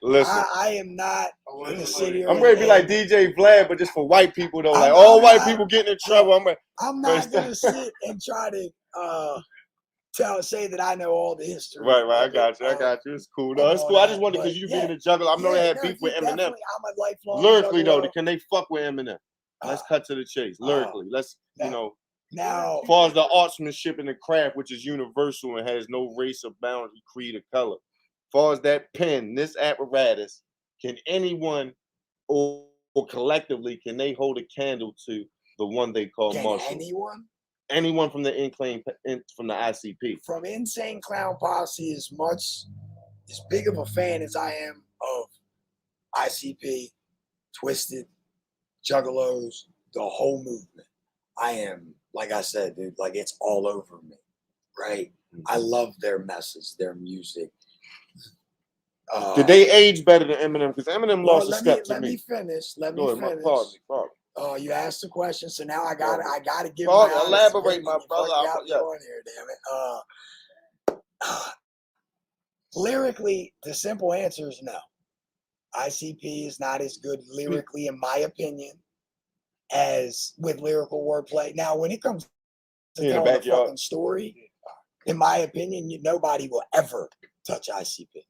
Listen. I am not in the city. I'm ready to be like DJ Vlad, but just for white people though. Like all white people getting in trouble. I'm not gonna sit and try to say that I know all the history. Right. I got you. It's cool. No, it's cool. I just wanted because you being a juggler. I know they had beef with Eminem. I'm a lifelong lyrically juggler. though, can they fuck with Eminem? Let's cut to the chase. Lyrically, let's now. As far as the artsmanship and the craft, which is universal and has no race or boundary, creed, or color. As far as that pen, this apparatus, can anyone or collectively can they hold a candle to the one they call Marshall? Anyone? Anyone from the from the ICP. From Insane Clown Posse, as big of a fan as I am of ICP, Twisted, Juggalos, the whole movement. I am, like I said, dude, like it's all over me, right? I love their message, their music. Did they age better than Eminem? Because Eminem lost a step to me. Let me finish. Pardon me. You asked the question, so now I gotta give elaborate, my brother. On here, damn it. Lyrically, the simple answer is no. ICP is not as good lyrically, in my opinion, as with lyrical wordplay. Now, when it comes to telling a fucking story, in my opinion, nobody will ever touch ICP.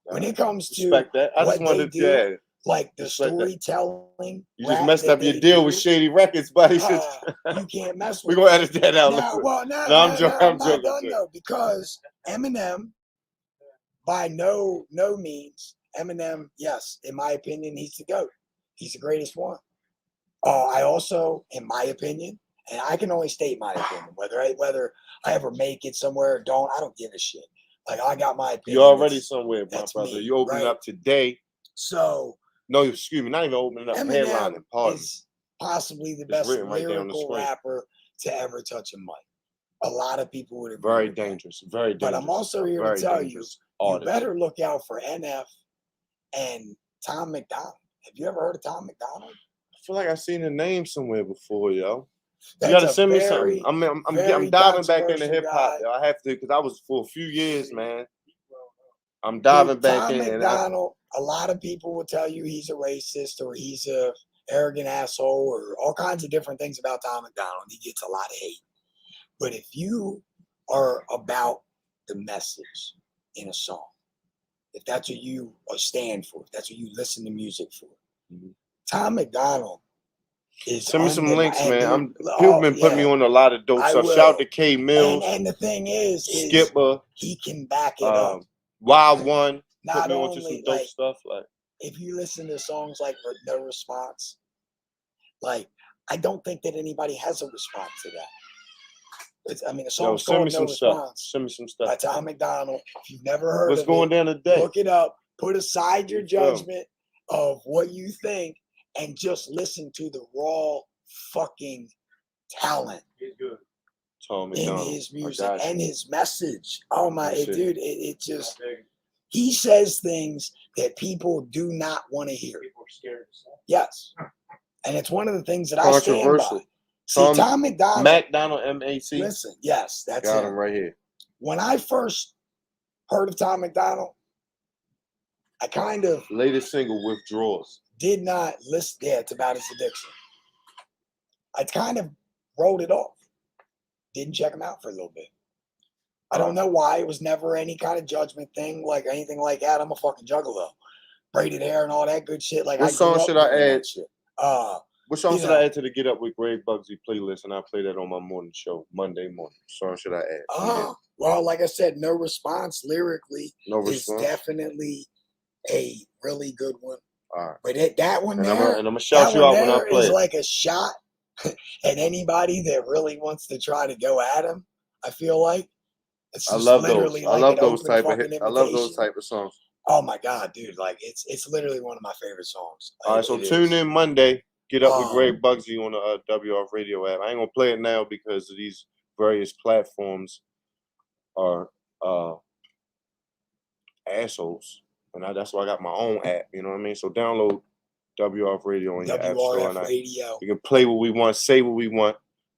When it comes to that, I just wanted to do, like the storytelling, you just messed up your deal with Shady Records, buddy. You can't mess with. We're gonna edit that out. I'm joking. I'm joking. No, because Eminem, by no means, Eminem, yes, in my opinion, he's the GOAT. He's the greatest one. I also, in my opinion, and I can only state my opinion, whether I ever make it somewhere or don't, I don't give a shit. Like I got my opinion. You're already somewhere, my brother. You open it up today. So no, excuse me, not even opening up. Eminem is possibly the best lyrical rapper to ever touch a mic. A lot of people would agree. Very dangerous. Very dangerous. But I'm also here to tell you, you better look out for NF and Tom McDonald. Have you ever heard of Tom McDonald? I feel like I've seen the name somewhere before, yo. You gotta send me something. I'm diving back into hip hop. I have to because I was for a few years, man. I'm diving back in. Tom McDonald. A lot of people will tell you he's a racist or he's a arrogant asshole or all kinds of different things about Tom McDonald. He gets a lot of hate. But if you are about the message in a song, if that's what you stand for, if that's what you listen to music for, Tom McDonald. Send me some links, man. People been putting me on a lot of dope stuff. Shout out to K Mills. And the thing is Skipper. He can back it up. Wild One. Not put me only onto some dope stuff. Like if you listen to songs like No Response, like I don't think that anybody has a response to that. The song's called No Response. Send me some stuff. By Tom McDonald. If you've never heard What's going down today? Look it up. Put aside your judgment of what you think. And just listen to the raw fucking talent in his music and his message. Oh my, dude, it just, he says things that people do not want to hear. People are scared to say. Yes. And it's one of the things that I stand by. See, Tom McDonald. McDonald, M-A-C. Listen, yes, that's got him right here. When I first heard of Tom McDonald, I kind of. Latest single, Withdrawals. Did not listen. Yeah, it's about his addiction. I kind of wrote it off. Didn't check him out for a little bit. I don't know why. It was never any kind of judgment thing, like anything like that. I'm a fucking juggalo. Braided hair and all that good shit. Like, What song should I add? That shit. What song should I add to the Get Up with Greg Bugsy playlist? And I'll play that on my morning show, Monday morning. What song should I add? Well, like I said, No Response lyrically is definitely a really good one. All right. But that one and there, I'm gonna shout you out when I play. Is like a shot at anybody that really wants to try to go at him. I feel like I love those. I love those type of songs. Oh my god, dude! Like it's literally one of my favorite songs. All right, so tune in Monday. Get Up with Greg Bugsy on the WRF Radio app. I ain't gonna play it now because of these various platforms are assholes, and that's why I got my own app. You know what I mean? So download WRF Radio on your app store, and we can play what we want, say what we want.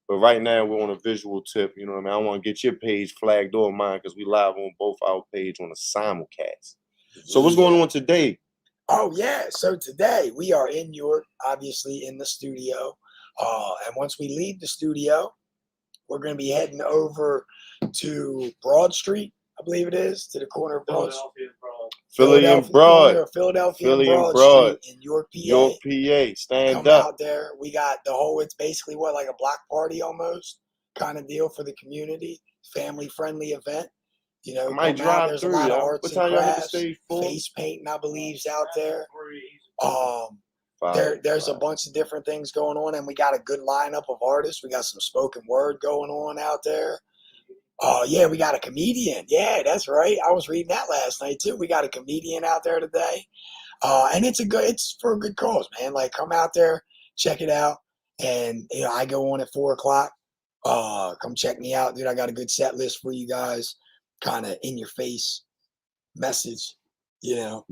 But right now we're on a visual tip. You know what I mean? I want to get your page flagged or mine because we live on both our page on a simulcast. So what's going on today? Oh yeah, so today we are in York, obviously in the studio. And once we leave the studio, we're going to be heading over to Broad Street, I believe it is, to the corner of Broad Street. Philadelphia and Broad Street in York, PA. York, PA. Stand Come up. out there. We got the whole, it's basically like a block party almost kind of deal for the community. Family friendly event. You know, I might drive there's through, a lot of arts and crafts, for? face painting, I believe, is out there. There's a bunch of different things going on, and we got a good lineup of artists. We got some spoken word going on out there. Yeah, we got a comedian. Yeah, that's right. I was reading that last night too. We got a comedian out there today, and it's for a good cause, man. Like, come out there, check it out, and I go on at 4:00. Come check me out, dude. I got a good set list for you guys. Kind of in your face message, and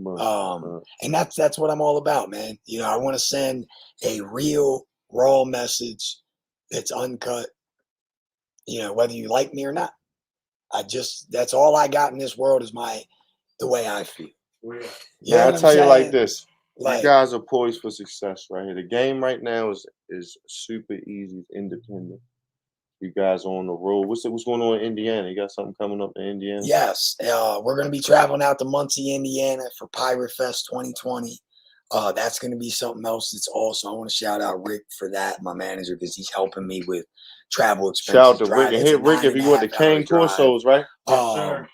that's what I'm all about, man. I want to send a real raw message that's uncut, whether you like me or not. That's all I got in this world is the way I feel. Yeah, I'll tell you like this. You guys are poised for success right here. The game right now is super easy, independent. You guys are on the road. What's going on in Indiana? You got something coming up in Indiana? Yes. We're going to be traveling out to Muncie, Indiana for Pirate Fest 2020. That's going to be something else that's awesome. I want to shout out Rick for that, my manager, because he's helping me with travel expenses. Shout out to Rick. And hit Rick if you want the Cane Torsos, right?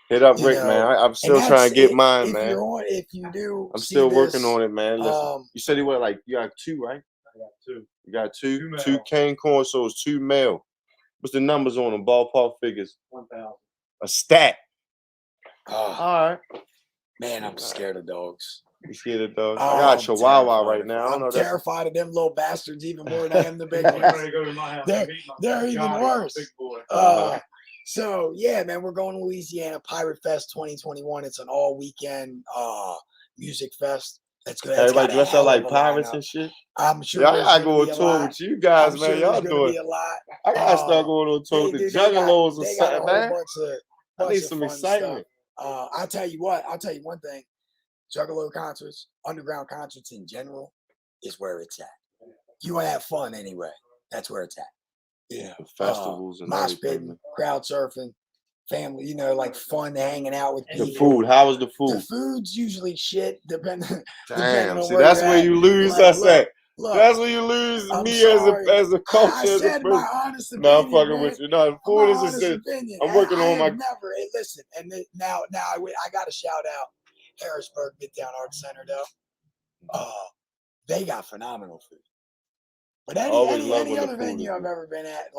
Hit up Rick, man. I'm still trying to get mine, man. If you do, I'm still working on it, man. Listen, you said you got 2, right? I got 2. You got 2? 2 Cane Torsos, 2 male. What's the numbers on them? Ballpark figures. 1,000. A stack. All right. Man, I'm scared of dogs. You scared of dogs? I got a Chihuahua right now. I'm terrified of them little bastards even more than I am the big ones. They're even worse. So yeah, man, we're going to Louisiana Pirate Fest 2021. It's an all weekend music fest. That's good. Everybody dress up like pirates and shit. I'm sure. I gotta go on tour with you guys, man. Y'all doing a lot. I gotta start going on tour with the Juggalos or something, man. I need some excitement. I'll tell you what. I'll tell you one thing. Juggalo concerts, underground concerts in general, is where it's at. You want to have fun anyway. That's where it's at. Yeah. Festivals and mosh pitting, crowd surfing, family, like fun hanging out with people. The food. How was the food? The food's usually shit, depending on see, that's where you lose us at. That's where you lose me as a coach. I said my honest opinion. No, I'm fucking with you. No, food is a shit. I'm working on my. Hey, listen, and now I got to shout out Harrisburg Midtown Arts Center though. They got phenomenal food. But any other venue I've ever been at,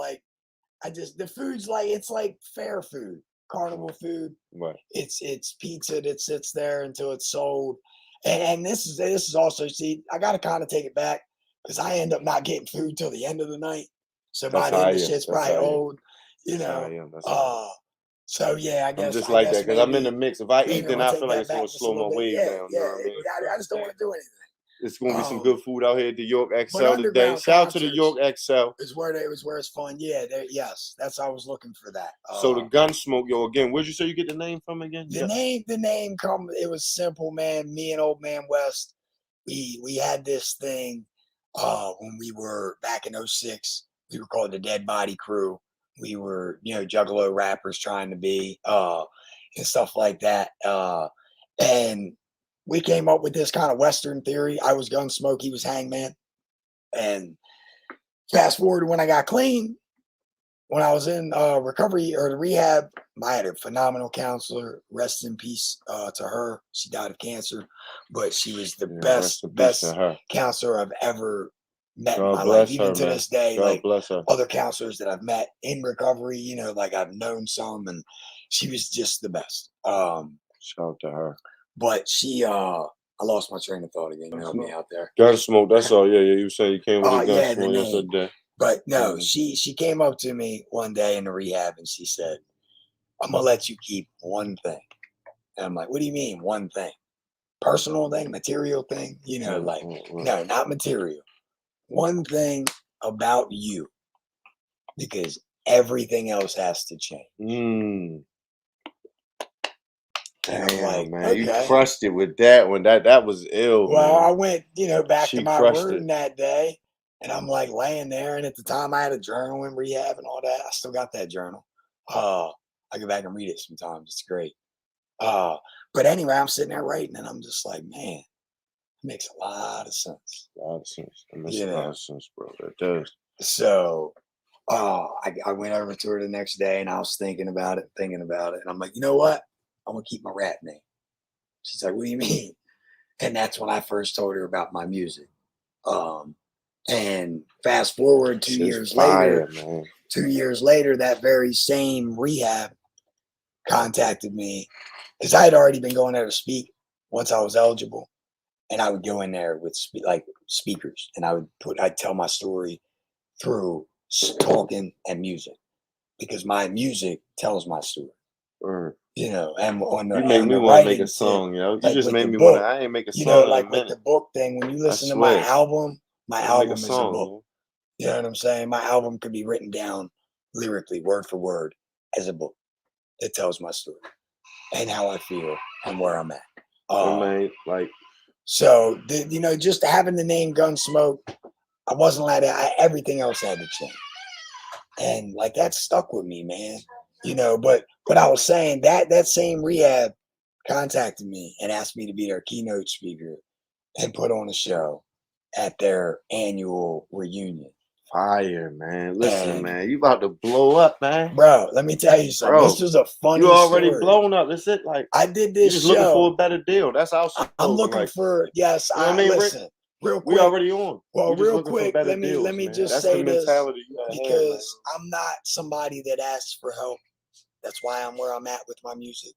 the food's it's like fair food, carnival food. Right. It's pizza that sits there until it's sold. And this is also, see, I got to kind of take it back because I end up not getting food till the end of the night. So by then the shit's probably old, So yeah, I guess I'm just like that because I'm in the mix. If I eat, then I feel like it's gonna slow my wave down. Yeah, I just don't want to do anything. It's gonna be some good food out here at the York XL today. Shout out to the York XL. It's where it's fun. Yeah, yes, that's I was looking for that. So the Gunsmoke, again, where'd you say you get the name from again? The name come. It was simple, man. Me and Old Man West, we had this thing when we were back in 06. We were called the Dead Body Crew. we were, you know, juggalo rappers trying to be, and stuff like that. And we came up with this kind of Western theory. I was Gunsmoke, he was Hangman. And fast forward to when I got clean, when I was in recovery or the rehab, I had a phenomenal counselor. Rest in peace to her. She died of cancer, but she was the best counselor I've ever met in my life. Even to this day, like other counselors that I've met in recovery, you know, like I've known some, and she was just the best. Shout out to her. But she, I lost my train of thought again. You help me out there. Gunsmoke, that's all. Yeah, you said you came with a Gunsmoke yesterday. But no, she came up to me one day in the rehab and she said, "I'm gonna let you keep one thing." And I'm like, "What do you mean one thing? Personal thing, material thing? You know, like no, not material. One thing about you, because everything else has to change." And I'm like, man, okay. You crushed it with that one. That was ill. Well, man. I went, you know, back to my room that day, and I'm like laying there. And at the time, I had a journal in rehab and all that. I still got that journal. I go back and read it sometimes. It's great. But anyway, I'm sitting there writing, and I'm just like, man, it makes a lot of sense. A lot of sense. It makes a lot of sense, bro. That does. So, I went over to her the next day, and I was thinking about it. And I'm like, you know what? I'm gonna keep my rap name. She's like, what do you mean? And that's when I first told her about my music. And fast forward 2 years later, 2 years later, that very same rehab contacted me because I had already been going there to speak once I was eligible. And I would go in there with speakers, and I'd tell my story through talking and music because my music tells my story. You know, and on the you make me want to make a song, yo. You just made me want to. I ain't make a song. You know, like with the book thing, when you listen to my album is a book. You know what I'm saying? My album could be written down lyrically, word for word, as a book. It tells my story and how I feel and where I'm at. So you know, just having the name Gunsmoke, I wasn't allowed to. Everything else had to change, and like that stuck with me, man. You know, but I was saying that same rehab contacted me and asked me to be their keynote speaker and put on a show at their annual reunion. Fire, man. Listen, man, you about to blow up, man. Bro, let me tell you something. This was a funny You already story. blown up. That's it. Like I did this just show. Looking for a better deal. That's our I'm looking for, yes, you know what I mean, listen. Real quick. We already on. Well, real quick, let me just say this because I'm not somebody that asks for help. That's why I'm where I'm at with my music.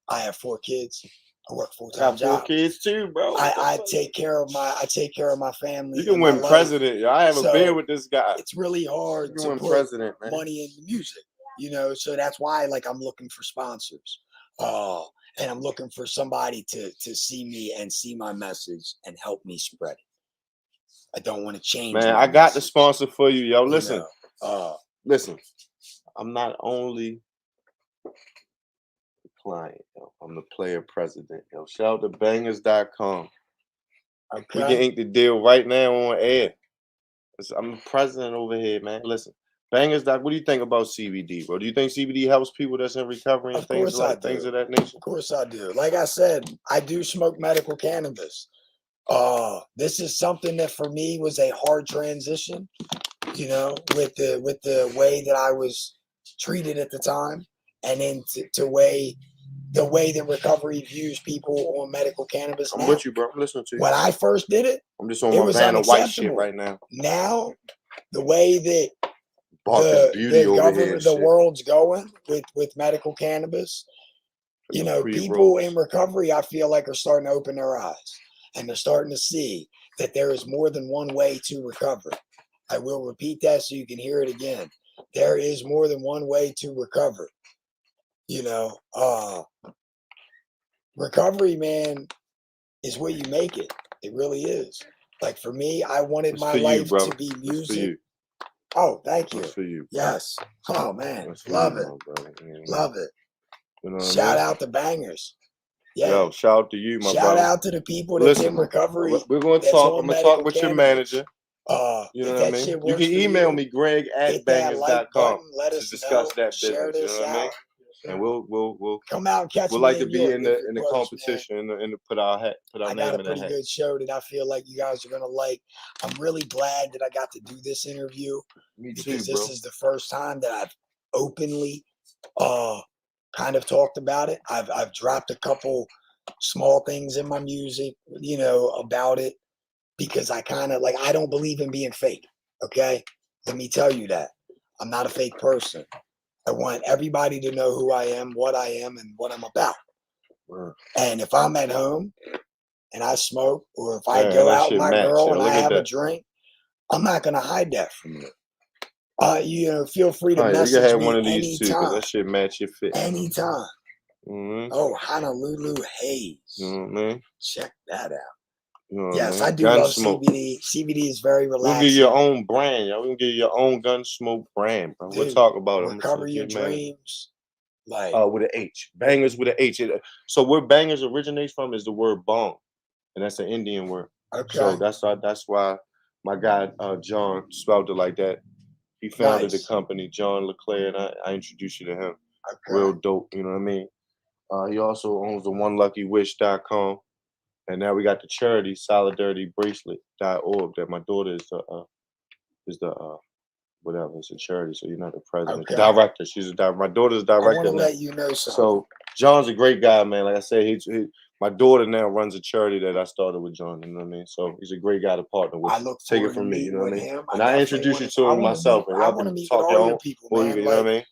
I have 4 kids. I work full-time job. 4 kids too, bro. I take care of my family. You can win president. I have a beer with this guy. It's really hard to put money into music, you know. So that's why, like, I'm looking for sponsors, and I'm looking for somebody to see me and see my message and help me spread it. I don't want to change. Man, I got the sponsor for you, yo. Listen, listen. I'm not only client, yo. I'm the player president, yo. Shout out to bangers.com. Okay. We can ink the deal right now on air. I'm the president over here, man. Listen, Bangers. What do you think about CBD, bro? Do you think CBD helps people that's in recovery and things of that nature? Of course I do. Like I said, I do smoke medical cannabis. This is something that for me was a hard transition, you know, with the way that I was treated at the time, and then the way that recovery views people on medical cannabis. I'm with you, bro. I'm listening to you. When I first did it, I'm just on my van of white shit right now. Now, the way that the world's going with medical cannabis, you know, people in recovery, I feel like, are starting to open their eyes, and they're starting to see that there is more than one way to recover. I will repeat that so you can hear it again. There is more than one way to recover. You know, recovery, man, is where you make it. It really is. Like for me, I wanted my life to be music. Oh, thank you. For you, yes. Oh man, love it. Love it. You know shout out to Bangers. Yeah. Yo, shout out to you, my brother. Shout out to the people that's in recovery. We're going to talk. I'm going to talk with your manager. You know if what I that mean? shit You works can for email you, me, Greg at hit that like bangers.com button, let to us discuss know, that share business. You this know what I out. mean? And we'll Come out and catch we'd me like to in be York in if the you're in the brothers, man. competition and to put our I name got a in the pretty hat. good show that I feel like you guys are gonna like. I'm really glad that I got to do this interview Me too, because bro. this is the first time that I've openly kind of talked about it. I've dropped a couple small things in my music, you know, about it because I kind of like I don't believe in being fake. Okay, let me tell you that I'm not a fake person. I want everybody to know who I am, what I am, and what I'm about. And if I'm at home and I smoke, or if I Yeah, go that out with shit my match. girl Yeah, and look I at have a that. drink, I'm not gonna hide that from you. You know, feel free to Oh, yeah, you can message have me one of these too, because anytime. that shit match your fit. Anytime. Mm-hmm. Oh, Honolulu Haze. You know what I mean? Check that out. You know what Yes, I I mean? do love Gunsmoke. CBD. CBD is very We'll relaxing. give you your own brand, yo. We can give you your own Gunsmoke brand, bro. We'll Dude, talk about it. recover your dreams. Like with an H. Bangers with an H. So where bangers originates from is the word bong, and that's an Indian word. okay, So that's why my guy John spelled it like that. He founded the nice. company, John LeClaire, and I introduced you to him. Okay. Real dope, you know what I mean? He also owns the OneLuckyWish.com. And now we got the charity, solidaritybracelet.org, that my daughter is the whatever, it's a charity, so you're not the president. Okay. Director. She's my daughter's I director want to now. let you know something. So John's a great guy, man. Like I said, my daughter now runs a charity that I started with John. You know what I mean? So he's a great guy to partner with. I look Take forward it from to me. You know what I meeting mean? him. And I introduce you to him myself. And I y'all want to can meet with talk all your your own. people, Well, man. you know what I mean?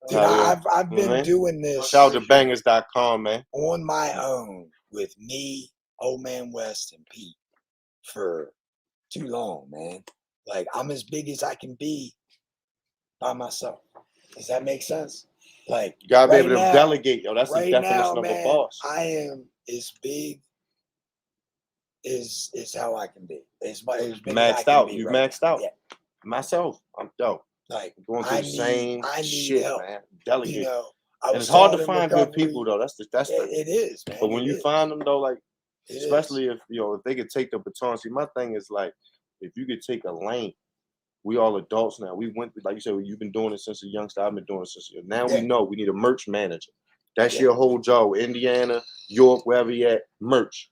Dude, I've been doing this. Shout out to bangers.com, man. On my own with me, Old Man West, and Pete for too long, man. Like I'm as big as I can be by myself. Does that make sense? Like You gotta be right able to now, delegate, yo. That's the right definition now, of a man, boss. I am as big is how I can be. As big as I Maxed can out. be You right maxed now. out. Yeah. Myself, I'm dope. Like Going through the same I need shit, help. man. Delegate. You know, And it's hard to find good people though. That's the it is, man. But when you find them though, like it especially is. if they could take the baton. See, my thing is like if you could take a lane, we all adults now. We went like you said, you've been doing it since a youngster. I've been doing it since now we know we need a merch manager. That's your whole job. Indiana, York, wherever you at, merch.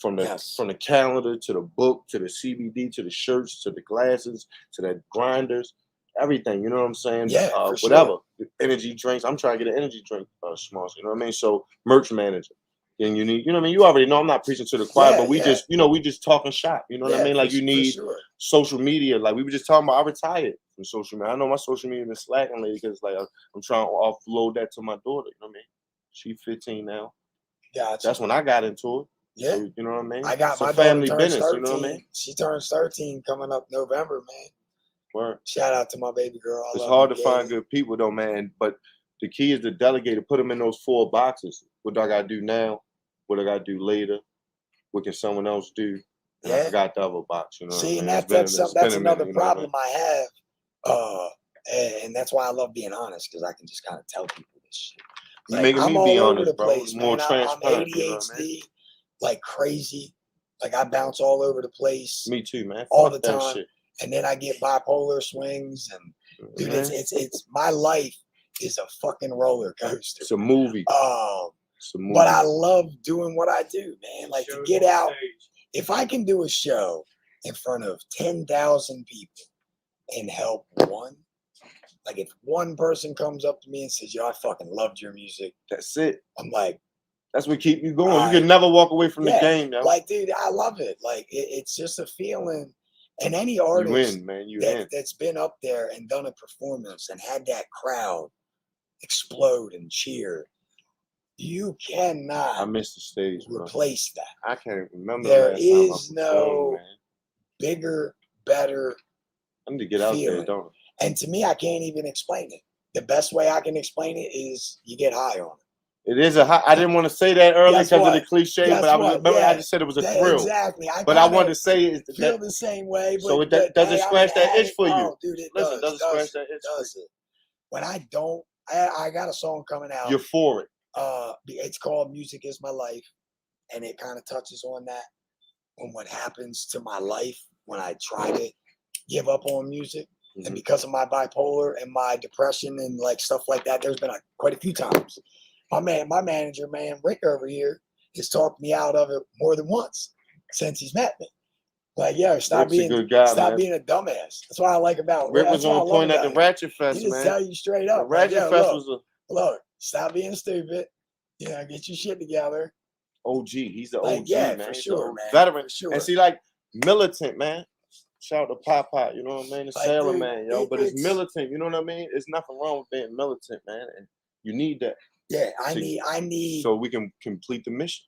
From the calendar to the book to the CBD to the shirts to the glasses to the grinders, everything. You know what I'm saying? Yeah, whatever. Energy drinks. I'm trying to get an energy drink sponsor. You know what I mean? So merch manager. Then you need. You know what I mean? You already know I'm not preaching to the choir, but we just we just talking shop. You know what I mean? Like you need social media. Like we were just talking about. I retired from social media. I know my social media is slacking lately because like I'm trying to offload that to my daughter. You know what I mean? She's 15 now. Gotcha. That's when I got into it. Yeah. So, you know what I mean? I got it's my a family daughter turns business, 13. you know what I mean? She turns 13 coming up November, man. Word. Shout out to my baby girl. It's hard to find good people though, man. But the key is to delegate, to put them in those 4 boxes. What do I gotta do now? What do I gotta do later? What can someone else do? And I forgot the other box, you know. See, what I mean? and that's another problem I have. And that's why I love being honest, because I can just kind of tell people this shit. You're making me be honest, bro. Place, more man. transparent. I'm ADHD, you know what I mean? like crazy. Like I bounce all over the place. Me too, man. All the time. Shit. And then I get bipolar swings, and dude, it's my life is a fucking roller coaster. It's a movie. But I love doing what I do, man. Like to get out. If I can do a show in front of 10,000 people and help one, like if one person comes up to me and says, "Yo, I fucking loved your music," that's it. I'm like, that's what keep you going. You can never walk away from the game, yo. Like, dude, I love it. Like, it's just a feeling. And any artist you win, man. That's been up there and done a performance and had that crowd explode and cheer, you cannot. I missed the stage, replace that. I can't remember. There is no bigger, better. I need to get out there, don't I? And to me, I can't even explain it. The best way I can explain it is you get high on it. It is a high. I didn't want to say that earlier because of the cliche, but I just said it was a thrill. Exactly. But I wanted to say it. Feel the same way. But, so it doesn't scratch that itch for you. Oh, dude, it Listen, doesn't scratch that itch. Does it? When I don't, I got a song coming out. You're for it. It's called "Music Is My Life," and it kind of touches on that, on what happens to my life when I try to give up on music. Mhm. And because of my bipolar and my depression and like stuff like that, there's been quite a few times. My manager, man, Rick over here, has talked me out of it more than once since he's met me. Like, yo, stop Rick's a good guy, man. being a dumbass. That's what I like about Rick. That's Was on point at the Ratchet He Fest, just man. tell you straight The up. Ratchet like, Fest look, was a look, stop being stupid. Get your shit together. OG. He's the Like, OG, yeah, man. for He's sure, the man. veteran. For sure. And see, like, militant, man. Shout out to Pop, you know what I mean? The Like, sailor dude, man, yo. But it's militant, you know what I mean? There's nothing wrong with being militant, man. And you need that. Yeah, I need so we can complete the mission.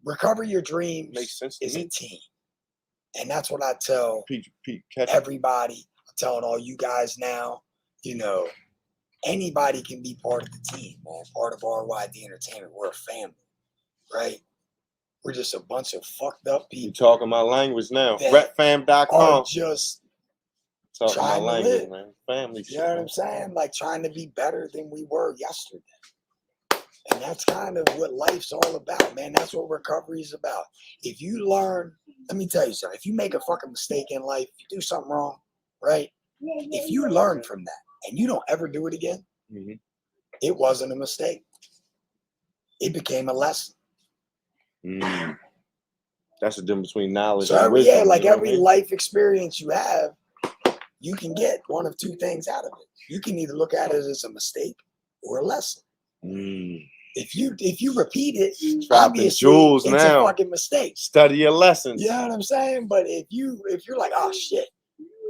Recover Your Dreams. Makes sense to is me. a team. And that's what I tell Pete, everybody. I'm telling all you guys now, anybody can be part of the team, man. Part of RYD Entertainment. We're a family, right? We're just a bunch of fucked up people. You talking my language now. Are Repfam.com. just talking my trying to language, live. man. Family shit. You know what I'm saying? Like trying to be better than we were yesterday. And that's kind of what life's all about, man. That's what recovery is about. If you learn, let me tell you something. If you make a fucking mistake in life, you do something wrong, right? If you learn from that and you don't ever do it again, it wasn't a mistake. It became a lesson. That's the difference between knowledge and wisdom. Yeah, like every life experience you have, you can get one of two things out of it. You can either look at it as a mistake or a lesson. If you repeat it, obviously it's a fucking mistake. Study your lessons. You know what I'm saying? But if you're like, oh shit,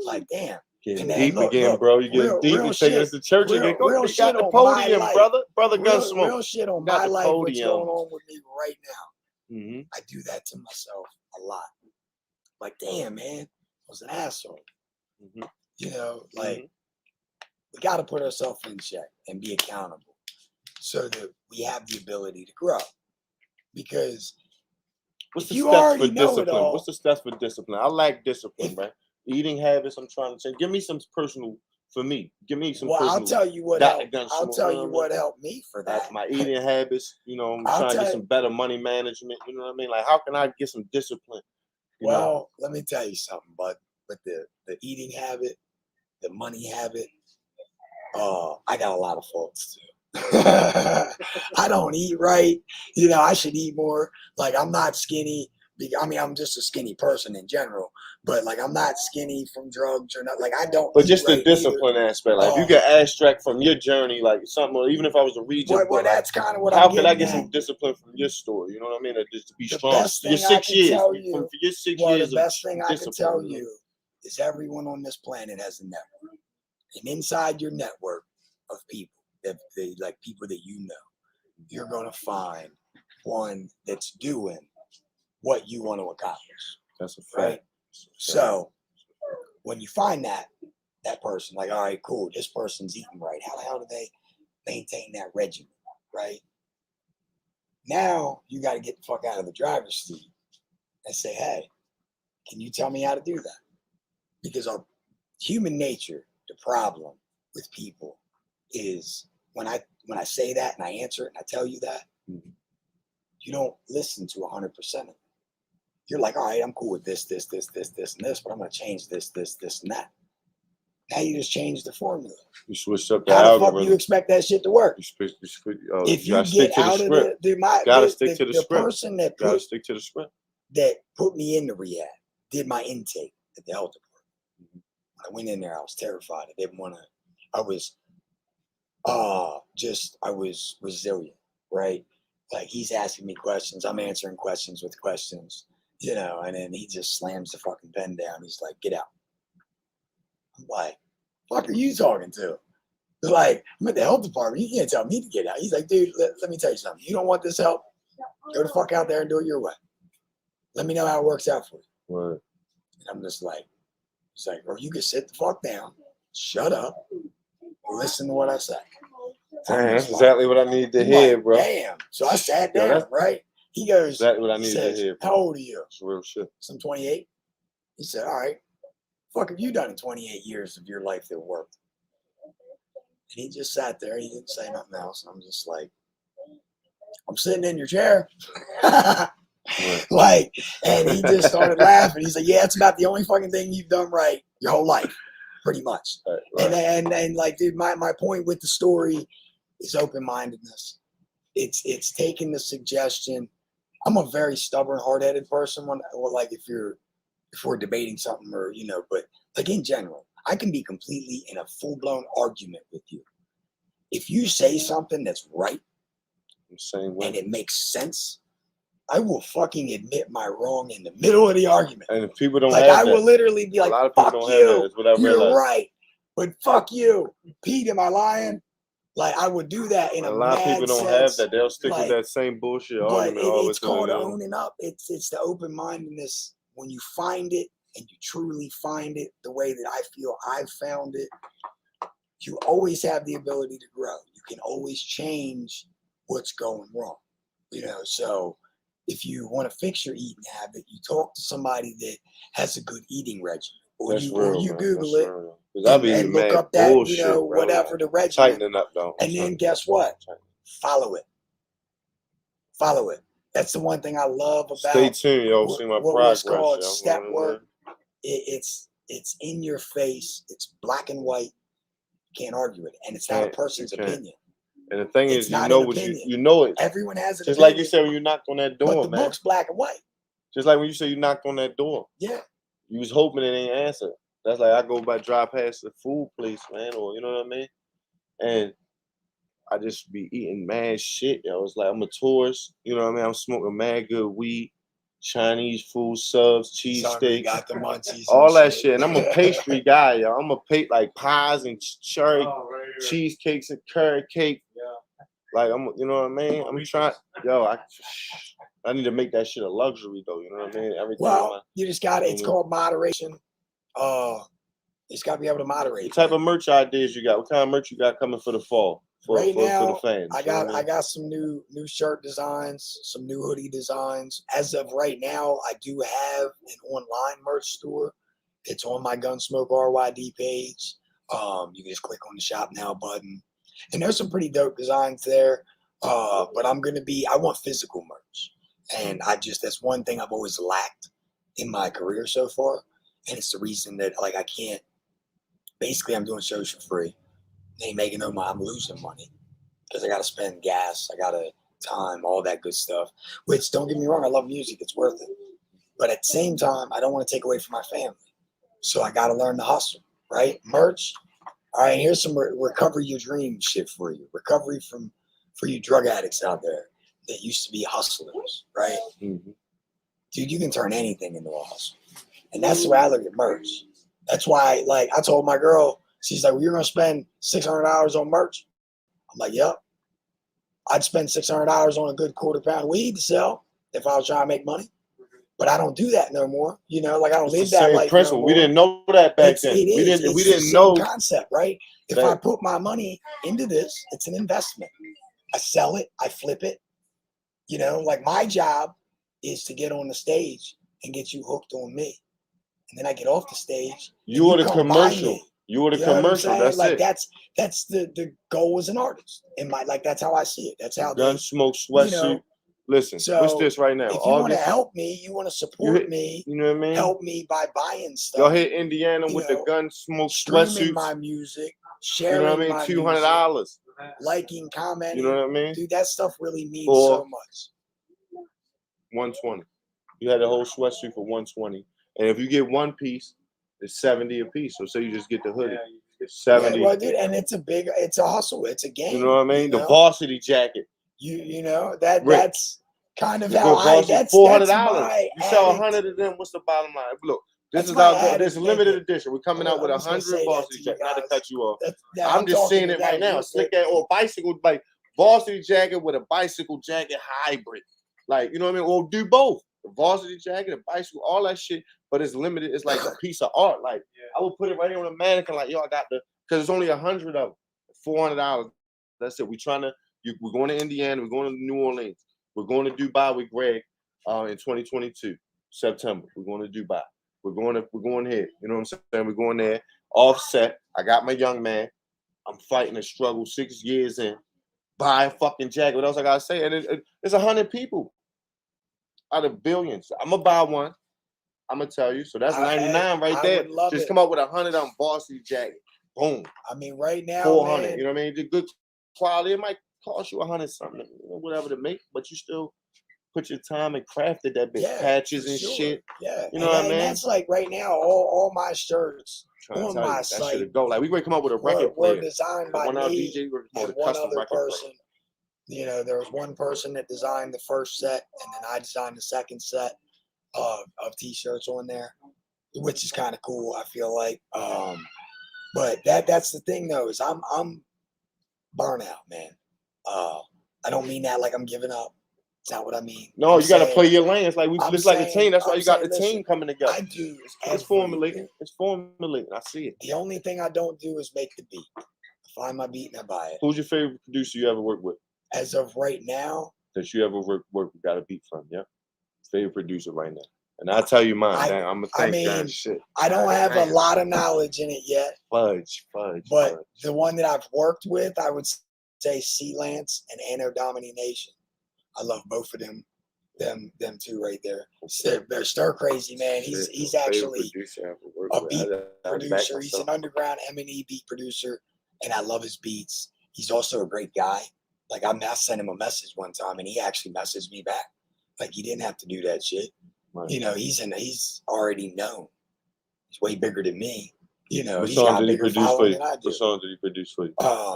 like damn. Getting deep again, bro. You get deep and taking us to church again. Real You shit got the on podium, my brother. Brother Gunsmoke. Real shit on my life. What's going on with me right now? I do that to myself a lot. Like, damn, man, I was an asshole. Like we got to put ourselves in check and be accountable so that we have the ability to grow. Because what's the steps for discipline? What's the steps for discipline? I lack discipline, man. Eating habits, I'm trying to change. Give me some personal for me. Give me some. Well, I'll tell you what helped. I'll tell you what helped me for that. My eating habits. I'm trying to get some better money management. You know what I mean? Like, how can I get some discipline? Well, let me tell you something, bud. With the eating habit, the money habit, I got a lot of faults too. I don't eat right. I should eat more. Like, I'm not skinny. I mean, I'm just a skinny person in general, but like, I'm not skinny from drugs or not. Like, I don't. But just the discipline aspect. Like, if you get abstract from your journey, like something, or even if I was to read your book, that's kind of what how could I get some discipline from your story? You know what I mean? Just to be strong. Your 6 years. For your 6 years. The best thing I can tell you is everyone on this planet has a network, and inside your network of people, like people that you're gonna find one that's doing what you want to accomplish. That's a fact. Right? So when you find that person, like, all right, cool, this person's eating right. How the hell do they maintain that regimen? Right? Now you got to get the fuck out of the driver's seat and say, hey, can you tell me how to do that? Because our human nature, the problem with people is when I say that and I answer it and I tell you that, you don't listen to 100% of it. You're like, all right, I'm cool with this, and this, but I'm going to change this, and that. Now you just changed the formula. You switched up the algorithm. How the fuck do you expect that shit to work? If you get out of the person that gotta stick to the script. That put me into rehab, did my intake at the health department. When I went in there, I was terrified. I didn't want to. I was resilient, right? Like, he's asking me questions, I'm answering questions with questions. And then he just slams the fucking pen down. He's like, get out. I'm like, fuck are you talking to? He's like, I'm at the health department. You can't tell me to get out. He's like, dude, let me tell you something. You don't want this help? Go the fuck out there and do it your way. Let me know how it works out for you. Right. And I'm just like, he's like, or you can sit the fuck down, shut up, listen to what I say. That's exactly what I need to hear, bro. Damn. So I sat down, right? He goes, exactly what I need to hear. How old are you? It's real shit. So I'm 28. He said, all right, fuck have you done in 28 years of your life that worked? And he just sat there. He didn't say nothing else. And I'm just like, I'm sitting in your chair. Like, and he just started laughing. He's like, yeah, it's about the only fucking thing you've done right your whole life, pretty much. Right. And like, dude, my point with the story is open-mindedness. It's taking the suggestion. I'm a very stubborn, hard-headed person if we're debating something or, but like in general, I can be completely in a full-blown argument with you. If you say something that's right and it makes sense, I will fucking admit my wrong in the middle of the argument. And if people don't like, have I that, will literally be like, a lot of people don't have that. You're right, but fuck you. Pete, am I lying? Like, I would do that in a lot of people don't have that. They'll stick with that same bullshit argument. But it's called owning up. It's the open-mindedness. When you find it and you truly find it the way that I feel I've found it, you always have the ability to grow. You can always change what's going wrong. So if you want to fix your eating habit, you talk to somebody that has a good eating regimen. Or you Google it and look up that, bullshit, whatever the regimen. Tightening up, though. And then guess what? Follow it. Follow it. That's the one thing I love about. Stay tuned, yo. See my progress. What's called step work. It's in your face. It's black and white. You can't argue it, and it's not a person's opinion. And the thing is, you know it. Everyone has an just opinion. like you said when you knocked on that door, but the book's black and white. Just like when you said you knocked on that door. Yeah. You was hoping it ain't answer. That's like I go by drive past the food place, man, or you know what I mean? And I just be eating mad shit, yo. It's like I'm a tourist, you know what I mean? I'm smoking mad good weed, Chinese food, subs, cheesesteaks, got the munchies, all that shit. And I'm a pastry guy, yo. I'm a like pies and cherry cheesecakes and carrot cake. Yeah. Like you know what I mean? I'm trying, yo. I need to make that shit a luxury though. You know what I mean? You just got it. It's called moderation. It's got to be able to moderate. What type of merch ideas you got? What kind of merch you got coming for the fall? For the fans. I got some new shirt designs, some new hoodie designs. As of right now, I do have an online merch store. It's on my GunSmokeRYD page. You can just click on the shop now button. And there's some pretty dope designs there. But I want physical merch. And that's one thing I've always lacked in my career so far. And it's the reason that I can't, basically I'm doing shows for free. Ain't making no money. I'm losing money because I got to spend gas. I got to time, all that good stuff, which don't get me wrong. I love music. It's worth it. But at the same time, I don't want to take away from my family. So I got to learn to hustle, right? Merch. All right. Here's some recovery your dream shit for you. Recovery for you drug addicts out there that used to be hustlers, right? Mm-hmm. Dude, you can turn anything into a hustle. And that's the way I look at merch. That's why, I told my girl, she's like, well, you're going to spend $600 on merch? I'm like, yep. I'd spend $600 on a good quarter-pound of weed to sell if I was trying to make money. But I don't do that no more. I don't live that life no more. We didn't know that back then. We didn't know the concept, right? If I put my money into this, it's an investment. I sell it, I flip it. My job is to get on the stage and get you hooked on me. And then I get off the stage. You were the commercial. You were the commercial. That's it. That's the goal as an artist. That's how I see it. That's how Gunsmoke sweatsuit. Listen, what's this right now? If you want to help me, you want to support me. You know what I mean? Help me by buying stuff. Y'all hit Indiana with the Gunsmoke sweatsuits. Streaming my music, sharing my music. $200. Liking, commenting. You know what I mean? Dude, that stuff really means so much. $120. You had the whole sweatsuit for $120. And if you get one piece, it's $70 a piece. So say you just get the hoodie. It's $70. Yeah, well, dude, and it's a hustle. It's a game. You know what I mean? The varsity jacket. That's kind of how that's $400. You sell 100 of them. What's the bottom line? Look, this is how this is limited edition. We're coming out with 100 varsity jackets. Not to cut you off. I'm just saying it right now. Slick that or bicycle, varsity jacket with a bicycle jacket hybrid. You know what I mean? Or do both. The varsity jacket, a bicycle, all that shit, but it's limited. It's like a piece of art. I would put it right here on a mannequin, I got because it's only 100 of them, $400. That's it. We're going to Indiana. We're going to New Orleans. We're going to Dubai with Greg in 2022, September. We're going to Dubai. We're going here. You know what I'm saying? We're going there. Offset. I got my young man. I'm fighting a struggle 6 years in. Buy a fucking jacket. What else I gotta say? And it's 100 people. out of billions. I'm gonna buy one. I'm gonna tell you. So that's 99 right there. Just come up with 100 on varsity jacket. Boom. I mean, right now, 400. man, You know what I mean? The good quality. It might cost you 100 something, whatever to make, but you still put your time and crafted that bit. Yeah, Patches and shit. Yeah. You know what I mean? That's like right now, all my shirts on my that site. Should go. Like we gonna come up with a record player. Were designed by me and one other person. You know, there was one person that designed the first set, and then I designed the second set of t-shirts on there, which is kind of cool, I feel like. But that's the thing though, is I'm burnout, man. I don't mean that like I'm giving up. It's not what I mean. No, you got to play your lanes. Like it's like a team. That's why you got the team coming together. I do. It's formulating. It's formulating. I see it. The only thing I don't do is make the beat. I find my beat and I buy it. Who's your favorite producer you ever worked with? As of right now, that you ever got a beat from? Yeah, favorite producer right now. And I'll tell you mine. I'm gonna think that shit. I don't have a lot of knowledge in it yet. Fudge. But the one that I've worked with, I would say C Lance and Anno Domini Nation. I love both of them two right there. They're stir crazy, man. He's actually a beat producer. He's an underground M&E beat producer, and I love his beats. He's also a great guy. Like I sent him a message one time, and he actually messaged me back. Like he didn't have to do that shit. Right. You know, he's already known. He's way bigger than me. You know, what he's song got did he bigger produce for following you? than I do. What song did he produce for you?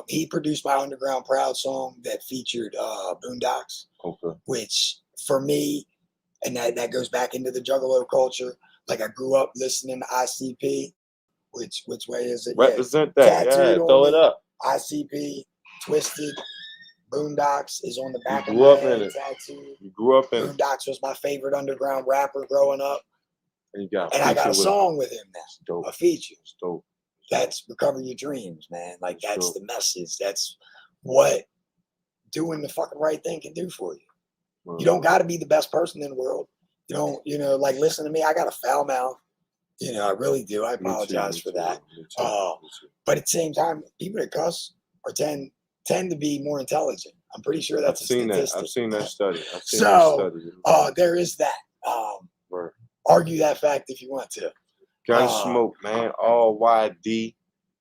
He produced my Underground Proud song that featured Boondocks. Okay. Which for me, and that goes back into the Juggalo culture. Like I grew up listening to ICP. Which way is it? Represent that. Yeah, throw it up. ICP, Twisted. Boondocks is on the back of my head tattoo. You grew up in it. Boondocks was my favorite underground rapper growing up. And I got a song with him now. Dope. A feature. It's dope. That's Recover Your Dreams, man. Like that's the message. That's what doing the fucking right thing can do for you. Right. You don't got to be the best person in the world. You don't, like listen to me. I got a foul mouth. I really do. I apologize for that. But at the same time, people that cuss tend to be more intelligent. I'm pretty sure that's a statistic. I've seen that study. There is that. Argue that fact if you want to. GunSmoke, man. All YD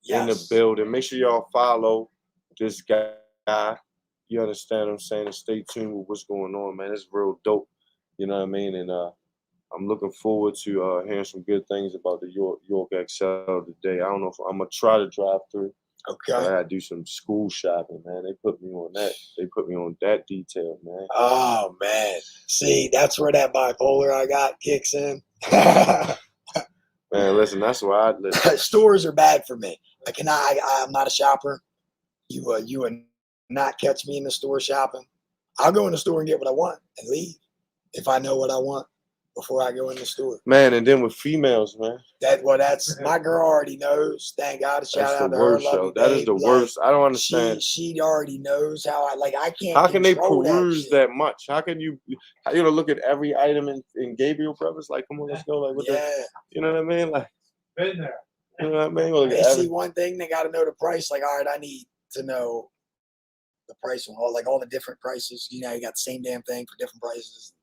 in the building. Make sure y'all follow this guy. You understand what I'm saying? And stay tuned with what's going on, man. It's real dope. You know what I mean? And I'm looking forward to hearing some good things about the York XL today. I don't know if I'm going to try to drive through. Okay. I gotta do some school shopping, man. They put me on that. They put me on that detail, man. Oh man. See, that's where that bipolar I got kicks in. Man, listen, that's why I listen. Stores are bad for me. I'm not a shopper. You would not catch me in the store shopping. I'll go in the store and get what I want and leave if I know what I want before I go in the store. Man, and then with females, man. That's my girl already knows. Thank God. Shout out to her. That is the worst. I don't understand. She already knows how I can't. How can they peruse that much? How can you look at every item in Gabriel Brothers? Like, come on, let's go. Like, you know what I mean? Like, been there. You know what I mean? They see one thing, they got to know the price. Like, all right, I need to know the price on all the different prices. You got the same damn thing for different prices.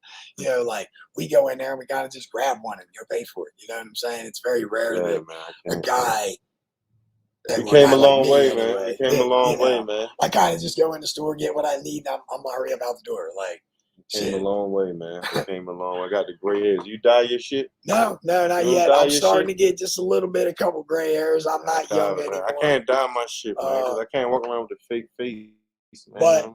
Like we go in there and we gotta just grab one and go pay for it. You know what I'm saying? It's very rare that a guy. You came a long way, man. You came a long way, man. I kind of just go in the store, get what I need. I'm already out the door. Like, came a long way, man. Came a long way. I got the gray hairs. You dye your shit? No, not yet. I'm starting to get just a couple gray hairs. I'm not young anymore. I can't dye my shit, man, because I can't walk around with a fake face, man. But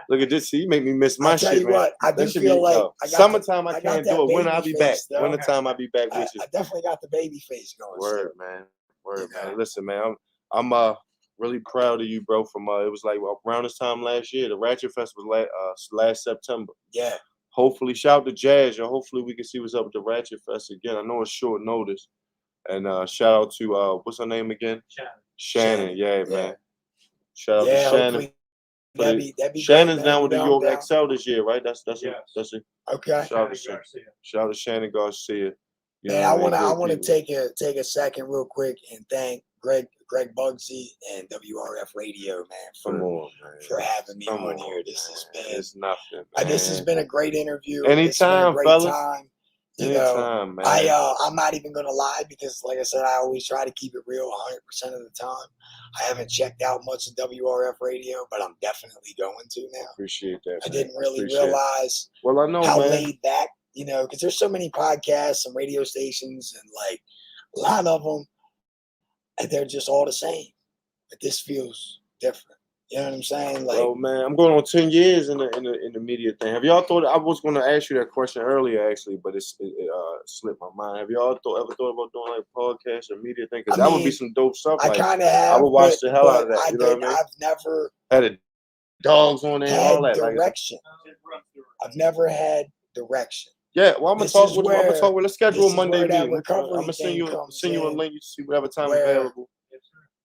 look at this. See, you make me miss my shit, man. I tell you what, I do feel like summertime I can't do it. Winter I'll be back. Wintertime I'll be back with you. I definitely got the baby face going. Word, man. Word, man. Listen, man. I'm really proud of you, bro. From it was like around this time last year. The Ratchet Fest was last September. Yeah. Hopefully, shout out to Jazz, and hopefully we can see what's up with the Ratchet Fest again. I know it's short notice. And shout out to what's her name again? Shannon. Yeah, man. Shout out to Shannon. That'd be Shannon's down with the York XL this year, right? That's it. Okay. Shout out to Shannon Garcia. I want to take a second real quick and thank Greg Bugsy and WRF Radio, man, for having me on here. This has been it's nothing, man. This has been a great interview. Anytime, it's been a great fellas. time. Anytime, man. I'm not even gonna lie, because like I said, I always try to keep it real 100% of the time. I haven't checked out much of WRF Radio, but I'm definitely going to now. Appreciate that. I didn't really realize I know, how man. laid back, because there's so many podcasts and radio stations, and like a lot of them, and they're just all the same. But this feels different. You know what I'm saying? Like, well, man, I'm going on 10 years in the media thing. Have y'all thought? I was going to ask you that question earlier, actually, but it slipped my mind. Have y'all ever thought about doing like podcasts or media thing? Because that would be some dope stuff. I kind of have. I would watch the hell out of that. You know what I mean? I've never had a dogs on there and all that. Direction. I've never had direction. Yeah, well, I'm gonna talk with. Let's schedule a Monday meeting. I'm gonna send you a link. You see whatever time available.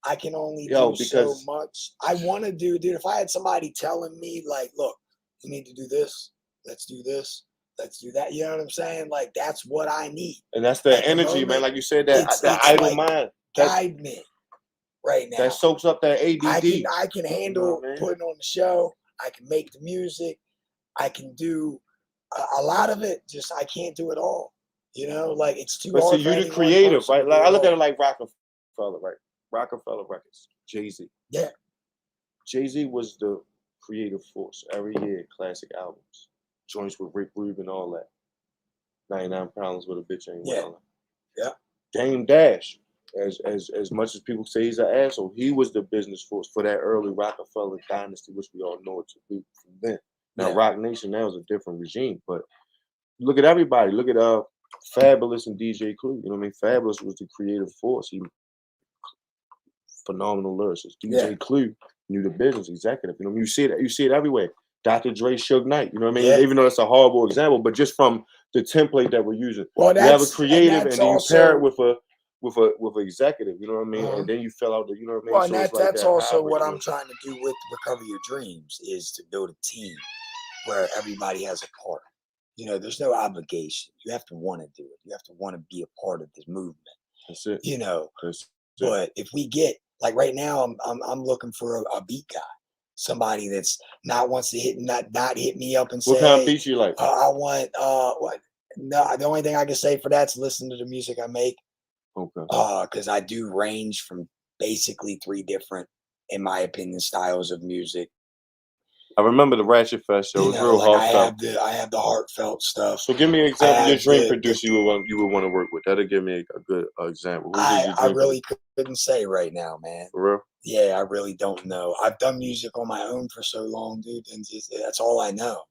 I can only do so much. I want to do, dude. If I had somebody telling me, like, look, you need to do this. Let's do this. Let's do that. You know what I'm saying? Like, that's what I need. And that's the energy, man. Like you said, that idle mind. Guide me right now. That soaks up that ADD. I can handle putting on the show. I can make the music. I can do a lot of it. Just I can't do it all. Like it's too hard. But see, you're the creative, right? Like I look at it like Rockefeller, right? Rockefeller Records, Jay-Z. Yeah. Jay-Z was the creative force. Every year, classic albums, joints with Rick Rubin, all that. 99 Problems with a Bitch Ain't Well. Yeah. Dame Dash, as much as people say he's an asshole, he was the business force for that early Rockefeller dynasty, which we all know it to be from then. Now, Rock Nation now is a different regime, but look at everybody. Look at Fabulous and DJ Clue. You know what I mean? Fabulous was the creative force. He phenomenal lyricist. DJ Clue knew the business executive. You know, you see it everywhere. Dr. Dre, Suge Knight. You know what I mean? Even though it's a horrible example, but just from the template that we're using, you have a creative, and then you pair it with an executive. You know what I mean? And then you fill out the. You know what I mean? Well, and that's also what I'm trying to do with Recover Your Dreams, is to build a team where everybody has a part. There's no obligation. You have to want to do it. You have to want to be a part of this movement. That's it. But if we get, like right now, I'm looking for a beat guy, somebody that's not wants to not hit me up and say, what kind of beats you like? I want what? No, the only thing I can say for that's listen to the music I make. Okay. Because I do range from basically 3 different, in my opinion, styles of music. I remember the Ratchet Fest show. It was real heartfelt. I have the heartfelt stuff. So give me an example of your dream producer you would want to work with. That'll give me a good example. I really couldn't say right now, man. For real? Yeah, I really don't know. I've done music on my own for so long, dude, and that's all I know.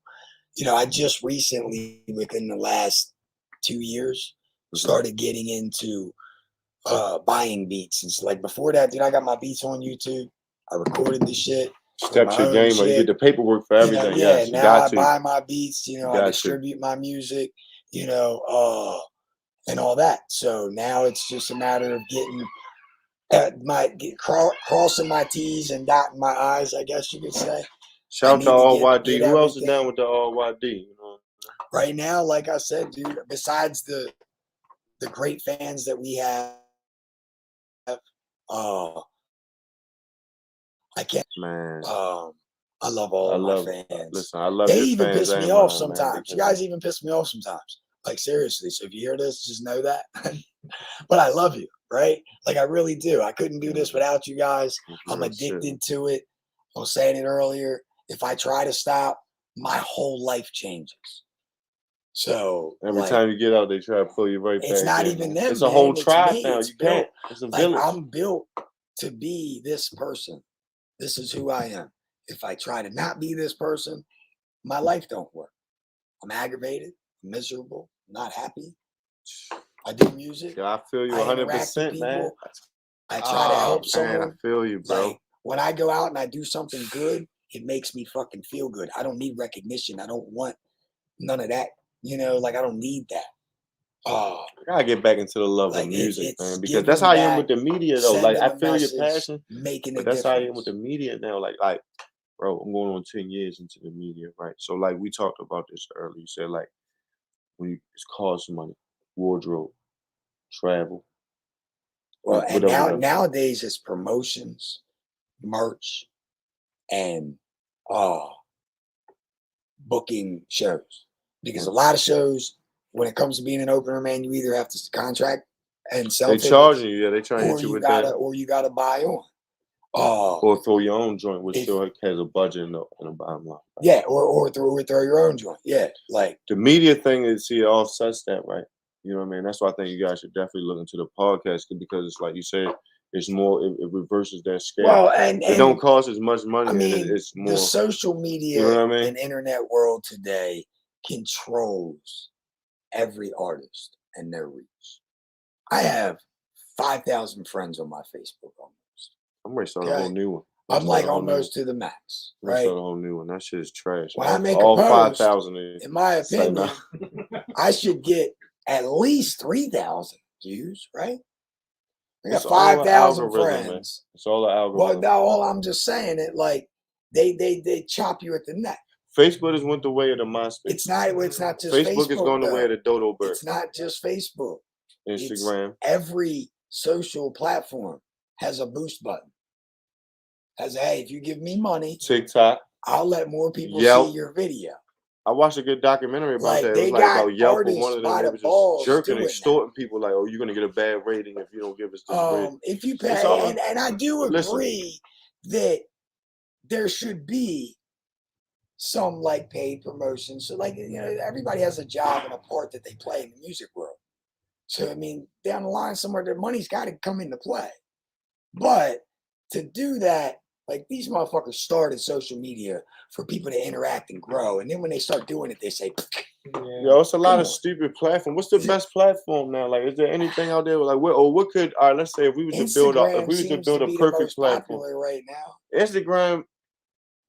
I just recently, within the last 2 years, started getting into buying beats. It's like before that, dude, I got my beats on YouTube. I recorded the shit. Steps your game up. You get the paperwork for everything. Now I buy my beats, I distribute my music, and all that. So now it's just a matter of getting crossing my T's and dotting my I's, I guess you could say. Shout out to All YD. Who else is down with the All YD? Right now, like I said, dude, besides the great fans that we have, I can't. Man, I love all my fans. Listen, I love. They even piss me off sometimes. Man, you guys even piss me off sometimes. Like seriously. So if you hear this, just know that. But I love you, right? Like I really do. I couldn't do this without you guys. I'm addicted to it. I was saying it earlier. If I try to stop, my whole life changes. So every time you get out, they try to pull you right back. It's not even them. It's a whole tribe now. You can't. It's a village. I'm built to be this person. This is who I am. If I try to not be this person, my life don't work. I'm aggravated, miserable, not happy. I do music. Yeah, I feel you 100%, man. I try to help someone. Man, I feel you, bro. Like, when I go out and I do something good, it makes me fucking feel good. I don't need recognition. I don't want none of that. I don't need that. I gotta get back into the love of music, man, because that's how I am with the media, though. Like, I feel your passion, but that's how I am with the media now. Like, bro, I'm going on 10 years into the media, right? So, like, we talked about this earlier. You said, like, when it's cost money, wardrobe, travel, Well, and Whatever. nowadays it's promotions, merch, and booking shows. Because a lot of shows, when it comes to being an opener, man, you either have to contract and sell They tickets, charging you, yeah. They trying to or hit you you with gotta that. or you gotta buy on. Or throw your own joint, which if- still has a budget in the bottom line. Yeah, or throw your own joint. Yeah, like The media thing is, see, it offsets that, right? You know what I mean? That's why I think you guys should definitely look into the podcast, because it's like you said, it's more, it reverses that scale. well, and it don't cost as much money. I mean, it's more. the social media You know what I mean? and internet world today controls every artist and their reach. I have 5,000 friends on my Facebook almost. I'm ready to start a whole new one. I'm like almost to the max, Right? right? Start a whole new one. That shit is trash. When I make all a post, 5,000. In my opinion, I should get at least 3,000 views, right? I got 5,000 friends. Man. It's all the algorithm. Well, now all I'm just saying it like they chop you at the neck. Facebook has went the way of the MySpace. It's not just Facebook is going the way of the dodo bird. It's not just Facebook. Instagram. Every social platform has a boost button. Has a, hey, if you give me money, TikTok, I'll let more people Yelp. see your video. I watched a good documentary about like, that. They it was like about Yelp, or one of them. They were just jerking, extorting people. Like, oh, you're gonna get a bad rating if you don't give us this rating. If you pay, and I do agree that there should be some like paid promotion. So like, you know, everybody has a job and a part that they play in the music world. So I mean, down the line somewhere, their money's got to come into play. But to do that, like these motherfuckers started social media for people to interact and grow, and then when they start doing it, they say, "Yo, it's a lot of stupid platform. What's the best platform now? Like, is there anything out there like what could? All right, let's say if we was to build a perfect platform right now, Instagram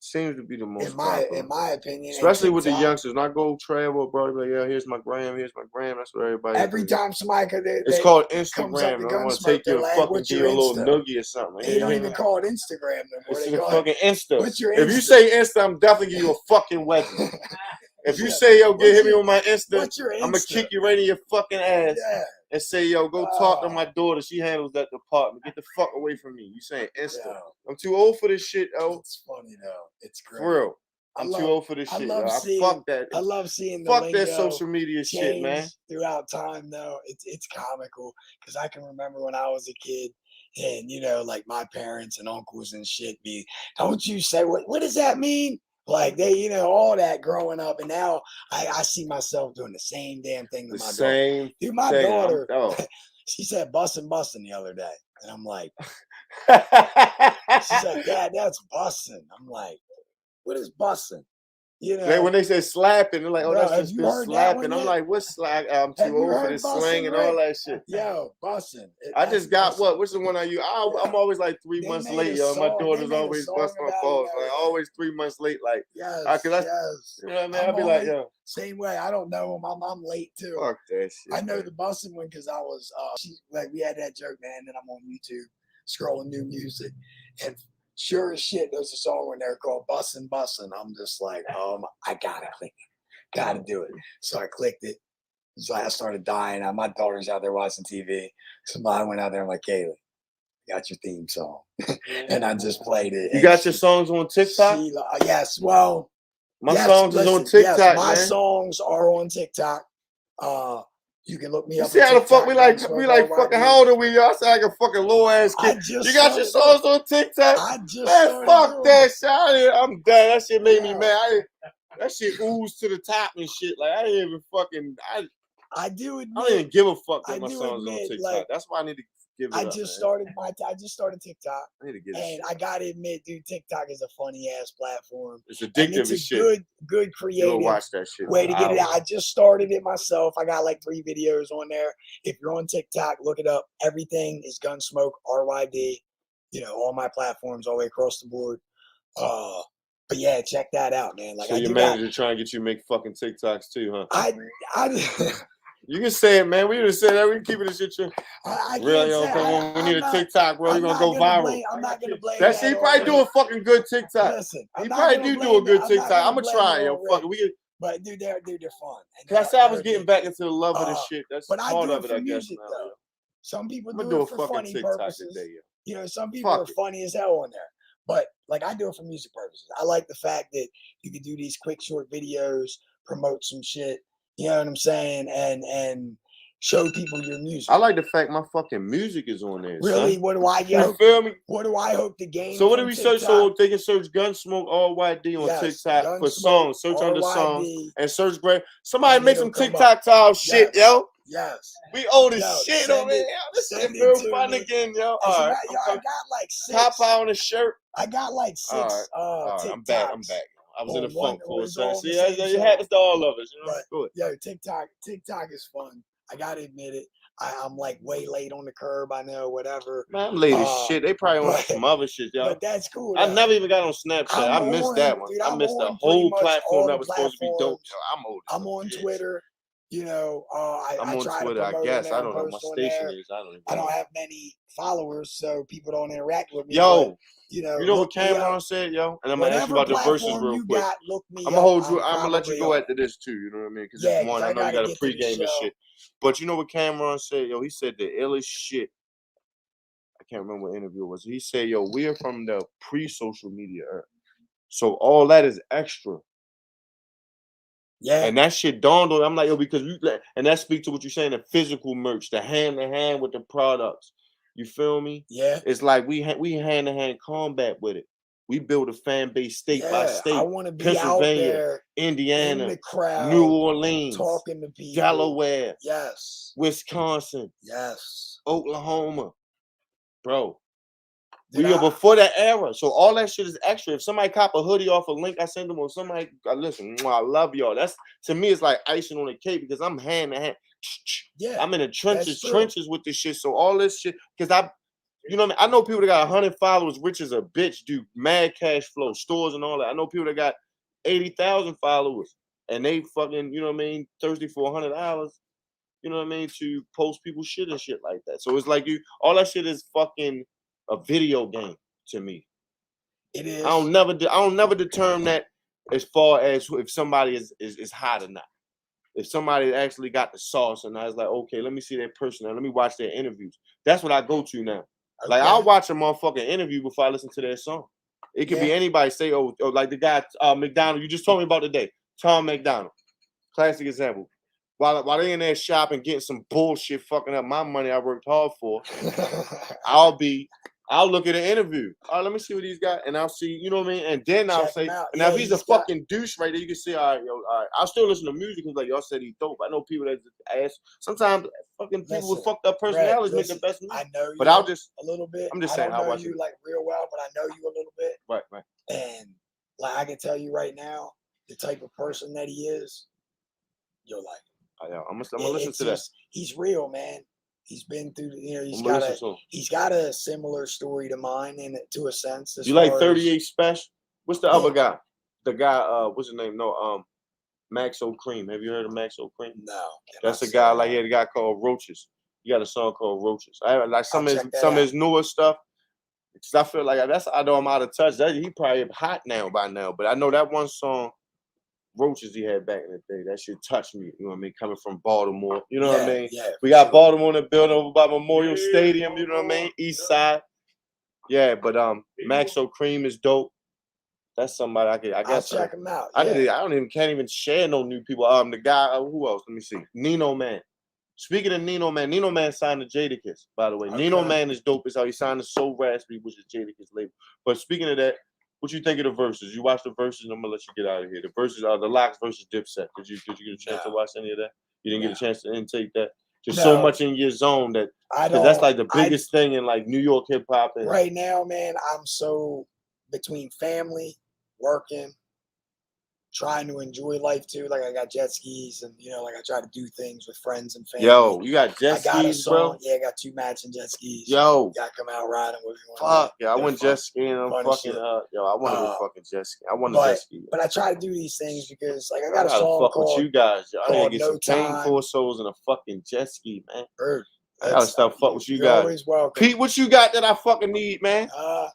seems to be the most in my opinion, especially with the youngsters. Not go travel, bro. Like, yeah, here's my gram. That's what everybody. Every time somebody it's called Instagram. I want to take you to fucking give you a little noogie or something. They don't even call it Instagram no more. It's the fucking Insta. What's your Insta? If you say Insta, I'm definitely giving you a fucking weapon. If you say, yo, hit me on my Insta, I'm gonna kick you right in your fucking ass and say, yo, go talk to my daughter. She handles that department. Get the fuck away from me. You saying Insta? Yo. I'm too old for this shit, yo. It's funny though. It's great. For real. I'm too old for this shit. Fuck that. I love seeing fuck that social media shit, man. Throughout time, though, it's comical because I can remember when I was a kid, and you know, like my parents and uncles and shit be, don't you say what does that mean? Like they, you know, all that growing up, and now I see myself doing the same damn thing to my daughter. Dude, my daughter, she said bussin' the other day, and I'm like, she said, Dad, that's bussin'. I'm like, what is bussin'? You know, when they say slapping, they're like, oh, that's just good slapping. I'm like, what's slack? I'm too old for this slang and all that shit. Yo, bussin'. I just got what's the one I use? I'm always like 3 months late, yo. My daughter's always bust my balls. Like always 3 months late. Like, yes. You know what I mean? I'll be like, yo. Same way. I don't know him. I'm late too. Fuck that shit. I know the bussin' one because I was we had that joke, man. And I'm on YouTube scrolling new music, and sure as shit, there's a song in there called Bussin'. I'm just like, I gotta click it. Gotta do it. So I clicked it. So I started dying. My daughter's out there watching TV. So I went out there and I'm like, Kaylee, got your theme song. And I just played it. You got your songs on TikTok? Yes. Well, my songs is on TikTok. Yes, my songs are on TikTok. You can look me up. See how the fuck we like fucking how old are we? Y'all sound like a fucking low ass kid. You got your songs on TikTok? Man, fuck that shit. I'm done. That shit made me mad. That shit oozed to the top and shit. Like I didn't even fucking I do admit, I don't even give a fuck that my songs on TikTok. Like, that's why I need to give it I just started TikTok. I need to get and I gotta admit, dude, TikTok is a funny ass platform. It's addictive as shit. Good creative watch that shit way to get it out. I just started it myself. I got like 3 videos on there. If you're on TikTok, look it up. Everything is GunSmokeRYD. You know, all my platforms all the way across the board. But yeah, check that out, man. Like, so your manager trying to get you to make fucking TikToks too, huh? You can say it, man. We just said that. We can keep it a shit. Really, yo, come on. We need a TikTok, bro. You're going to go viral. I'm not going to blame that. He probably do a fucking good TikTok. Listen, he probably do a good TikTok. I'm going to try, yo. Fuck it. But, dude, they're fun. Cause I said I was getting back into the love of this shit. That's part of it, I guess. Some people I'm do gonna do it a for fucking funny TikTok purposes. today, yo. You know, some people Fuck are it. funny as hell on there. But like I do it for music purposes. I like the fact that you can do these quick short videos, promote some shit, you know what I'm saying, and show people your music. I like the fact my fucking music is on there. Really, son. what do I You hope? feel me? What do I hope to gain? So what do from we search? TikTok? So they can search GunSmokeRYD on Yes, TikTok for Gunsmoke songs. Search under songs RYD, and search Greg. Somebody and make it'll some come up. TikTok style shit, Yes. yo. Yes. We owe the Yo, shit send on it. it- Yo, this shit send it real to fun me. again, yo. As a All right, matter- yo, I got like pop 6. out on the shirt. I got like 6 All right, TikToks. I'm back. I was in the on one- funk for a it's all second. the See, same it song. happens to all of us. You know? But Go ahead. yo, TikTok is fun. I gotta admit it. I'm like way late on the curb. I know, whatever. Man, I'm late as shit. They probably on but- some other shit, yo. But that's cool. I though. never even got on Snapchat. I I'm missed on, that one. dude, I I'm missed the on whole pretty much platform all that the was supposed to be dope. platforms. Yo, I'm old. I'm on bitch. Twitter. You know, I I'm on try Twitter, to I promote guess. on there I and don't know. My post on station there. is. I don't even I know. don't have many followers, so people don't interact with me. Yo, but, you know what look me Cameron up. said, yo? And I'm going to ask you Whatever about the verses platform real you quick. got, look me I'm up. going to let you probably go on. after this, too. You know what I mean? Because Yeah, it's one. 'cause I know you gotta got a get to the pregame and show. shit. But you know what Cameron said, yo? He said the illest shit. I can't remember what interview it was. He said, yo, we're from the pre-social media era. So all that is extra. Yeah, And that shit dawned on me. I'm like, yo, because and that speaks to what you're saying, the physical merch, the hand-to-hand with the products. You feel me? yeah. It's like we hand-to-hand combat with it. We build a fan base state by state. I want to be Pennsylvania, out there Indiana, in the crowd, New Orleans, talking to people. Delaware, Yes, Wisconsin, yes, Oklahoma. Bro, Dude, we are before that era. So all that shit is extra. If somebody cop a hoodie off a link I send them, or somebody, listen, I love y'all. That's, to me, it's like icing on the cake because I'm hand to hand. Yeah, I'm in the that's true. trenches with this shit. So all this shit, because you know what I mean? I know people that got 100 followers, rich as a bitch, do mad cash flow, stores and all that. I know people that got 80,000 followers and they fucking, you know what I mean, thirsty for $100, you know what I mean, to post people's shit and shit like that. So it's like all that shit is fucking a video game to me. It is. I don't never determine that as far as if somebody is hot or not. If somebody actually got the sauce and I was like, okay, let me see that person now. Let me watch their interviews. That's what I go to now. Okay. Like I'll watch a motherfucking interview before I listen to their song. It could be anybody. Say, oh, like the guy McDonald. You just told me about today. Tom McDonald. Classic example. While they in there shopping, getting some bullshit, fucking up my money I worked hard for, I'll look at an interview. All right, let me see what he's got, and I'll see, you know what I mean? And then I'll say, and now if he's a fucking douche right there, you can say, all right, yo, all right. I'll still listen to music because like y'all said he's dope. I know people that ask. Sometimes fucking people with fucked up personalities make the best music. I know you, but I'll just a little bit. I'm just saying, I don't know you like real well, but I know you a little bit. Right. And like I can tell you right now, the type of person that he is, you're like, I'm gonna listen to that. He's real, man. He's been through, you know, he's got a similar story to mine to a sense. You like 38 Special? What's the other guy? The guy, what's his name? No, Max O'Cream. Have you heard of Max O'Cream? No. That's a guy like he had a guy called Roaches. He got a song called Roaches. I like some of his newer stuff. Because I feel like I know I'm out of touch. He probably hot now by now, but I know that one song, Roaches, he had back in the day. That shit touched me. You know what I mean? Coming from Baltimore. You know what I mean? Yeah, we got Baltimore in the building over by Memorial Stadium. You know what I mean? East Side. Yeah, but Max O'Cream is dope. That's somebody I guess I'll check him out. Can't even share no new people. The guy, who else? Let me see. Nino Man. Speaking of Nino Man signed to Jadakiss, by the way. Okay. Nino Man is dope as how he signed to Soul Raspberry, which is Jadakiss label. But speaking of that, what you think of the verses? You watch the verses, and I'm gonna let you get out of here. The verses are the Locks versus Dipset. Did you get a chance to watch any of that? You didn't get a chance to intake that? Just so much in your zone that because that's like the biggest thing in like New York hip hop. Right now, man, I'm so between family, working, trying to enjoy life too. Like I got jet skis, and you know, like I try to do things with friends and family. Yo, you got jet skis, bro? Yeah, I got 2 matching jet skis. Yo, gotta come out riding with me. Fuck yeah, I went jet skiing. I'm fucking I want to go fucking jet ski. I want to jet ski. But I try to do these things because like I got a song fuck called with you guys. I gotta get some No Time. 4 souls and a fucking jet ski, man. I gotta stop fuck what you You're got. always welcome. Pete, what you got that I fucking need, man?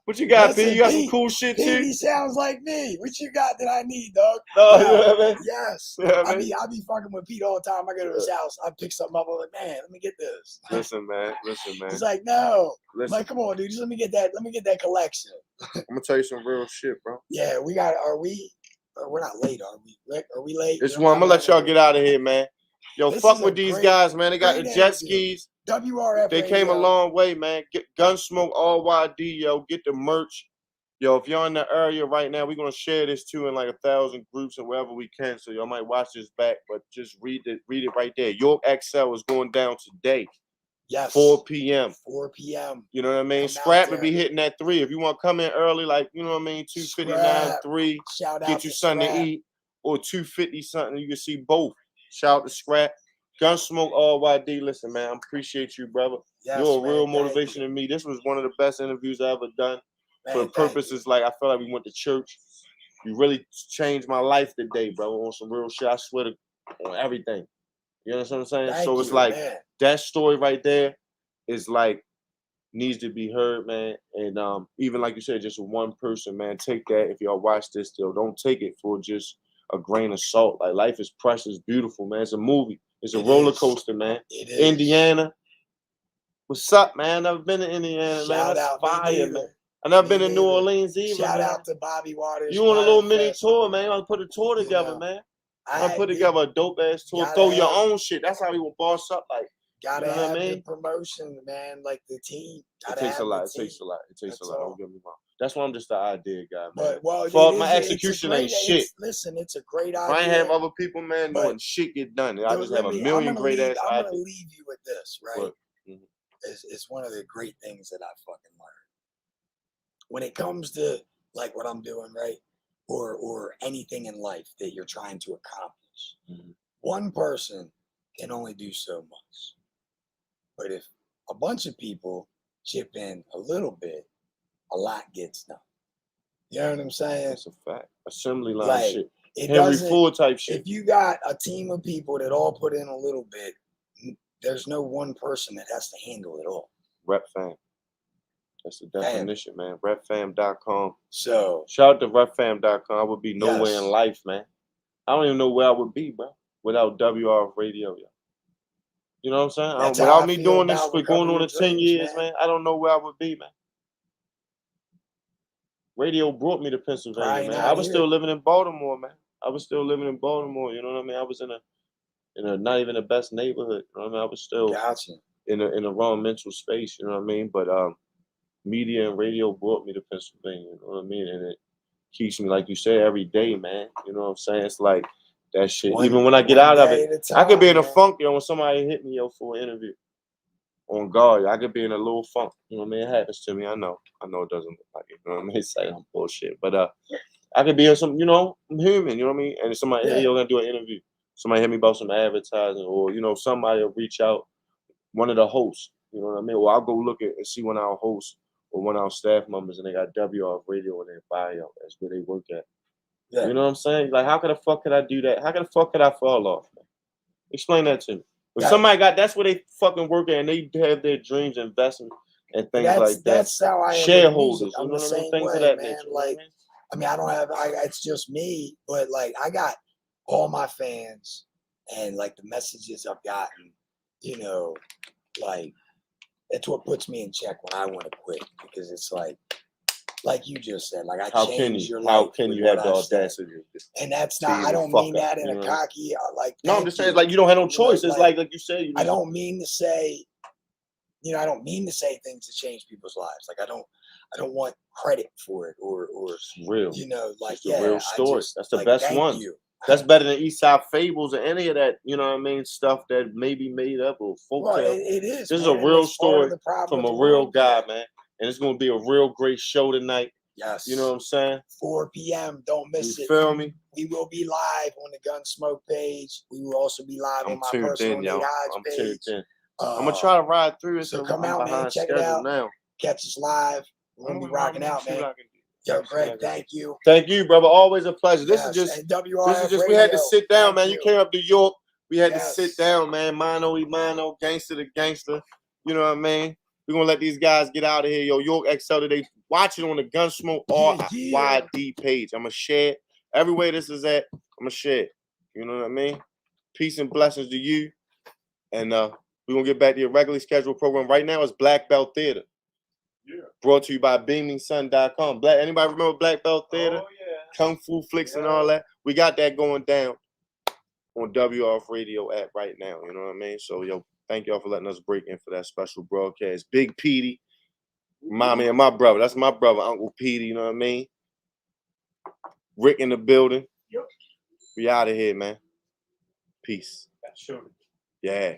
What you got, listen, Pete? You got Pete, some cool shit Pete, too? he sounds like me. What you got that I need, dog? No, Yeah, you know what I mean? yes. Yeah, I be fucking with Pete all the time. I go to his house. I pick something up. I'm like, man, let me get this. Listen, man. He's like, no. Listen. I'm like, come on, dude. Just let me get that collection. I'm gonna tell you some real shit, bro. Yeah, we're not late, are we? Are we late? It's one. I'm gonna let y'all get out of here, man. Yo, This fuck is a with these great- guys, man. They got the great jet interview. skis. WRF They Radio. came a long way, man. Get GunSmokeRYD, yo. Get the merch. Yo, if you're in the area right now, we're gonna share this too in like 1,000 groups and wherever we can. So y'all might watch this back, but just read it right there. York XL is going down today. Yes. 4 p.m. 4 p.m. You know what I mean? Come Scrap out will be there. hitting at 3. If you want to come in early, like, you know what I mean, 259, Scrap. 3, Shout out get you to something Scrap. to eat, or 250 something. You can see both. Shout out to Scrap. GunSmokeRYD. Listen, man, I appreciate you, brother. Yes, You're a real man, thank motivation you. to me. This was one of the best interviews I ever done. Man, For thank purposes like I feel like we went to church. You really changed my life today, bro. On some real shit. I swear to on everything. You understand what I'm saying? Thank So it's you, like man. that story right there is like needs to be heard, man. And even like you said, just one person, man. Take that. If y'all watch this still, don't take it for just a grain of salt. Like life is precious, beautiful, man. It's a movie. It's a roller coaster, man. It is. Indiana. What's up, man? I've never been to Indiana, man. Shout That's out, me fire, neither. man. I've never been to Me New neither. Orleans either, Shout man. out to Bobby Waters. You want a little Wine mini Fest. tour, man? I'll put a tour You together, know, man. I I'll put together a dope ass tour. gotta Throw your have- own shit. That's how we will boss up. Like, Gotta you know what have I the mean? promotion, man. Like the team. It Gotta takes a have lot. the It team. takes a lot. It takes That's a lot. all. Don't get me wrong. That's why I'm just the idea guy, man. But well, Fuck, it my is- it's a execution great- ain't shit. Listen, it's a great If idea. I ain't have other people, man, but doing shit get done. I just have a I'm million gonna great leave, ass I'm gonna ideas. leave you with this, right? But, It's one of the great things that I fucking learned. When it comes to like what I'm doing, right? Or anything in life that you're trying to accomplish. One person can only do so much. But if a bunch of people chip in a little bit, a lot gets done. You know what I'm saying? That's a fact. Assembly line Like, shit. it Henry doesn't- Ford type shit. If you got a team of people that all put in a little bit, there's no one person that has to handle it all. Rep fam. That's the definition, man. Repfam.com. So Shout out to repfam.com. I would be nowhere Yes. in life, man. I don't even know where I would be, bro, without WRF Radio. Yo. You know what I'm saying? That's how Without I me feel doing this about for going on Recover to Your 10 Dreams, years, man, I don't know where I would be, man. Radio brought me to Pennsylvania, Crying man. out I was here. still living in Baltimore, man. I was still living in Baltimore. You know what I mean? I was in a not even the best neighborhood. You know what I mean? I was still Gotcha. in a wrong mental space. You know what I mean? But media and radio brought me to Pennsylvania. You know what I mean? And it keeps me, like you said, every day, man. You know what I'm saying? It's like that shit. Even when I get out of it, I could be in a funk, yo, when somebody hit me, yo, for an interview. On guard, I could be in a little funk. You know what I mean? It happens to me. I know it doesn't look like it. You know what I mean? It's like I'm bullshit. But I could be in some, you know, I'm human, you know what I mean? And somebody, hey, yo, gonna do an interview. Somebody hit me about some advertising, or, you know, somebody will reach out, one of the hosts, you know what I mean? Or I'll go look at and see one of our hosts or one of our staff members, and they got WRF Radio in their bio. That's where they work at. Yeah. You know what I'm saying? Like, how the fuck could I do that? How the fuck could I fall off, man? Explain that to me. If somebody that's where they fucking work at, and they have their dreams, investment, and things like that. That's how I am. Shareholders, I'm you know the what I mean? same Things way, of that man. nature. Like, I mean, I don't have. It's just me, but like, I got all my fans, and like the messages I've gotten. You know, like that's what puts me in check when I want to quit, because it's like you just said, like I changed your life. How can with you have what the I said. audacity? And that's not. I don't mean that in a cocky like. No, I'm just saying, like you don't have no choice. It's like you said. I don't mean to say. You know, I don't mean to say things to change people's lives. Like I don't want credit for it or real. You know, like it's a real story. That's the like, best one. That's better than East Side Fables or any of that. You know what I mean? Stuff that may be made up or folktale. It is. This is a real story from a real guy, man. And it's gonna be a real great show tonight. Yes. You know what I'm saying? 4 p.m. Don't miss it. You feel me? We will be live on the Gunsmoke page. We will also be live on my personal Nate Hodge page. Tuned in. I'm gonna try to ride through it. So come out, man. Check it out. Now. Catch us live. We're gonna be rocking out, man. Yo, Greg, thank you. Thank you, brother. Always a pleasure. This is just WRF we had to sit down, man. You came up to York. We had to Yes. sit down, man. Mano y mano, gangster to gangster. You know what I mean? We're gonna let these guys get out of here. Yo, York XL today. Watch it on the GunSmokeRYD page. I'ma share it. Everywhere this is at, I'ma share it. You know what I mean? Peace and blessings to you. And we're gonna get back to your regularly scheduled program. Right now it's Black Belt Theater. Yeah. Brought to you by BeamingSun.com. Anybody remember Black Belt Theater? Oh, yeah. Kung Fu flicks and all that. We got that going down on WRF Radio app right now. You know what I mean? So, yo, thank y'all for letting us break in for that special broadcast. Big Petey, mommy and my brother. That's my brother, Uncle Petey. You know what I mean? Rick in the building. Yep. We out of here, man. Peace. Sure. Yeah.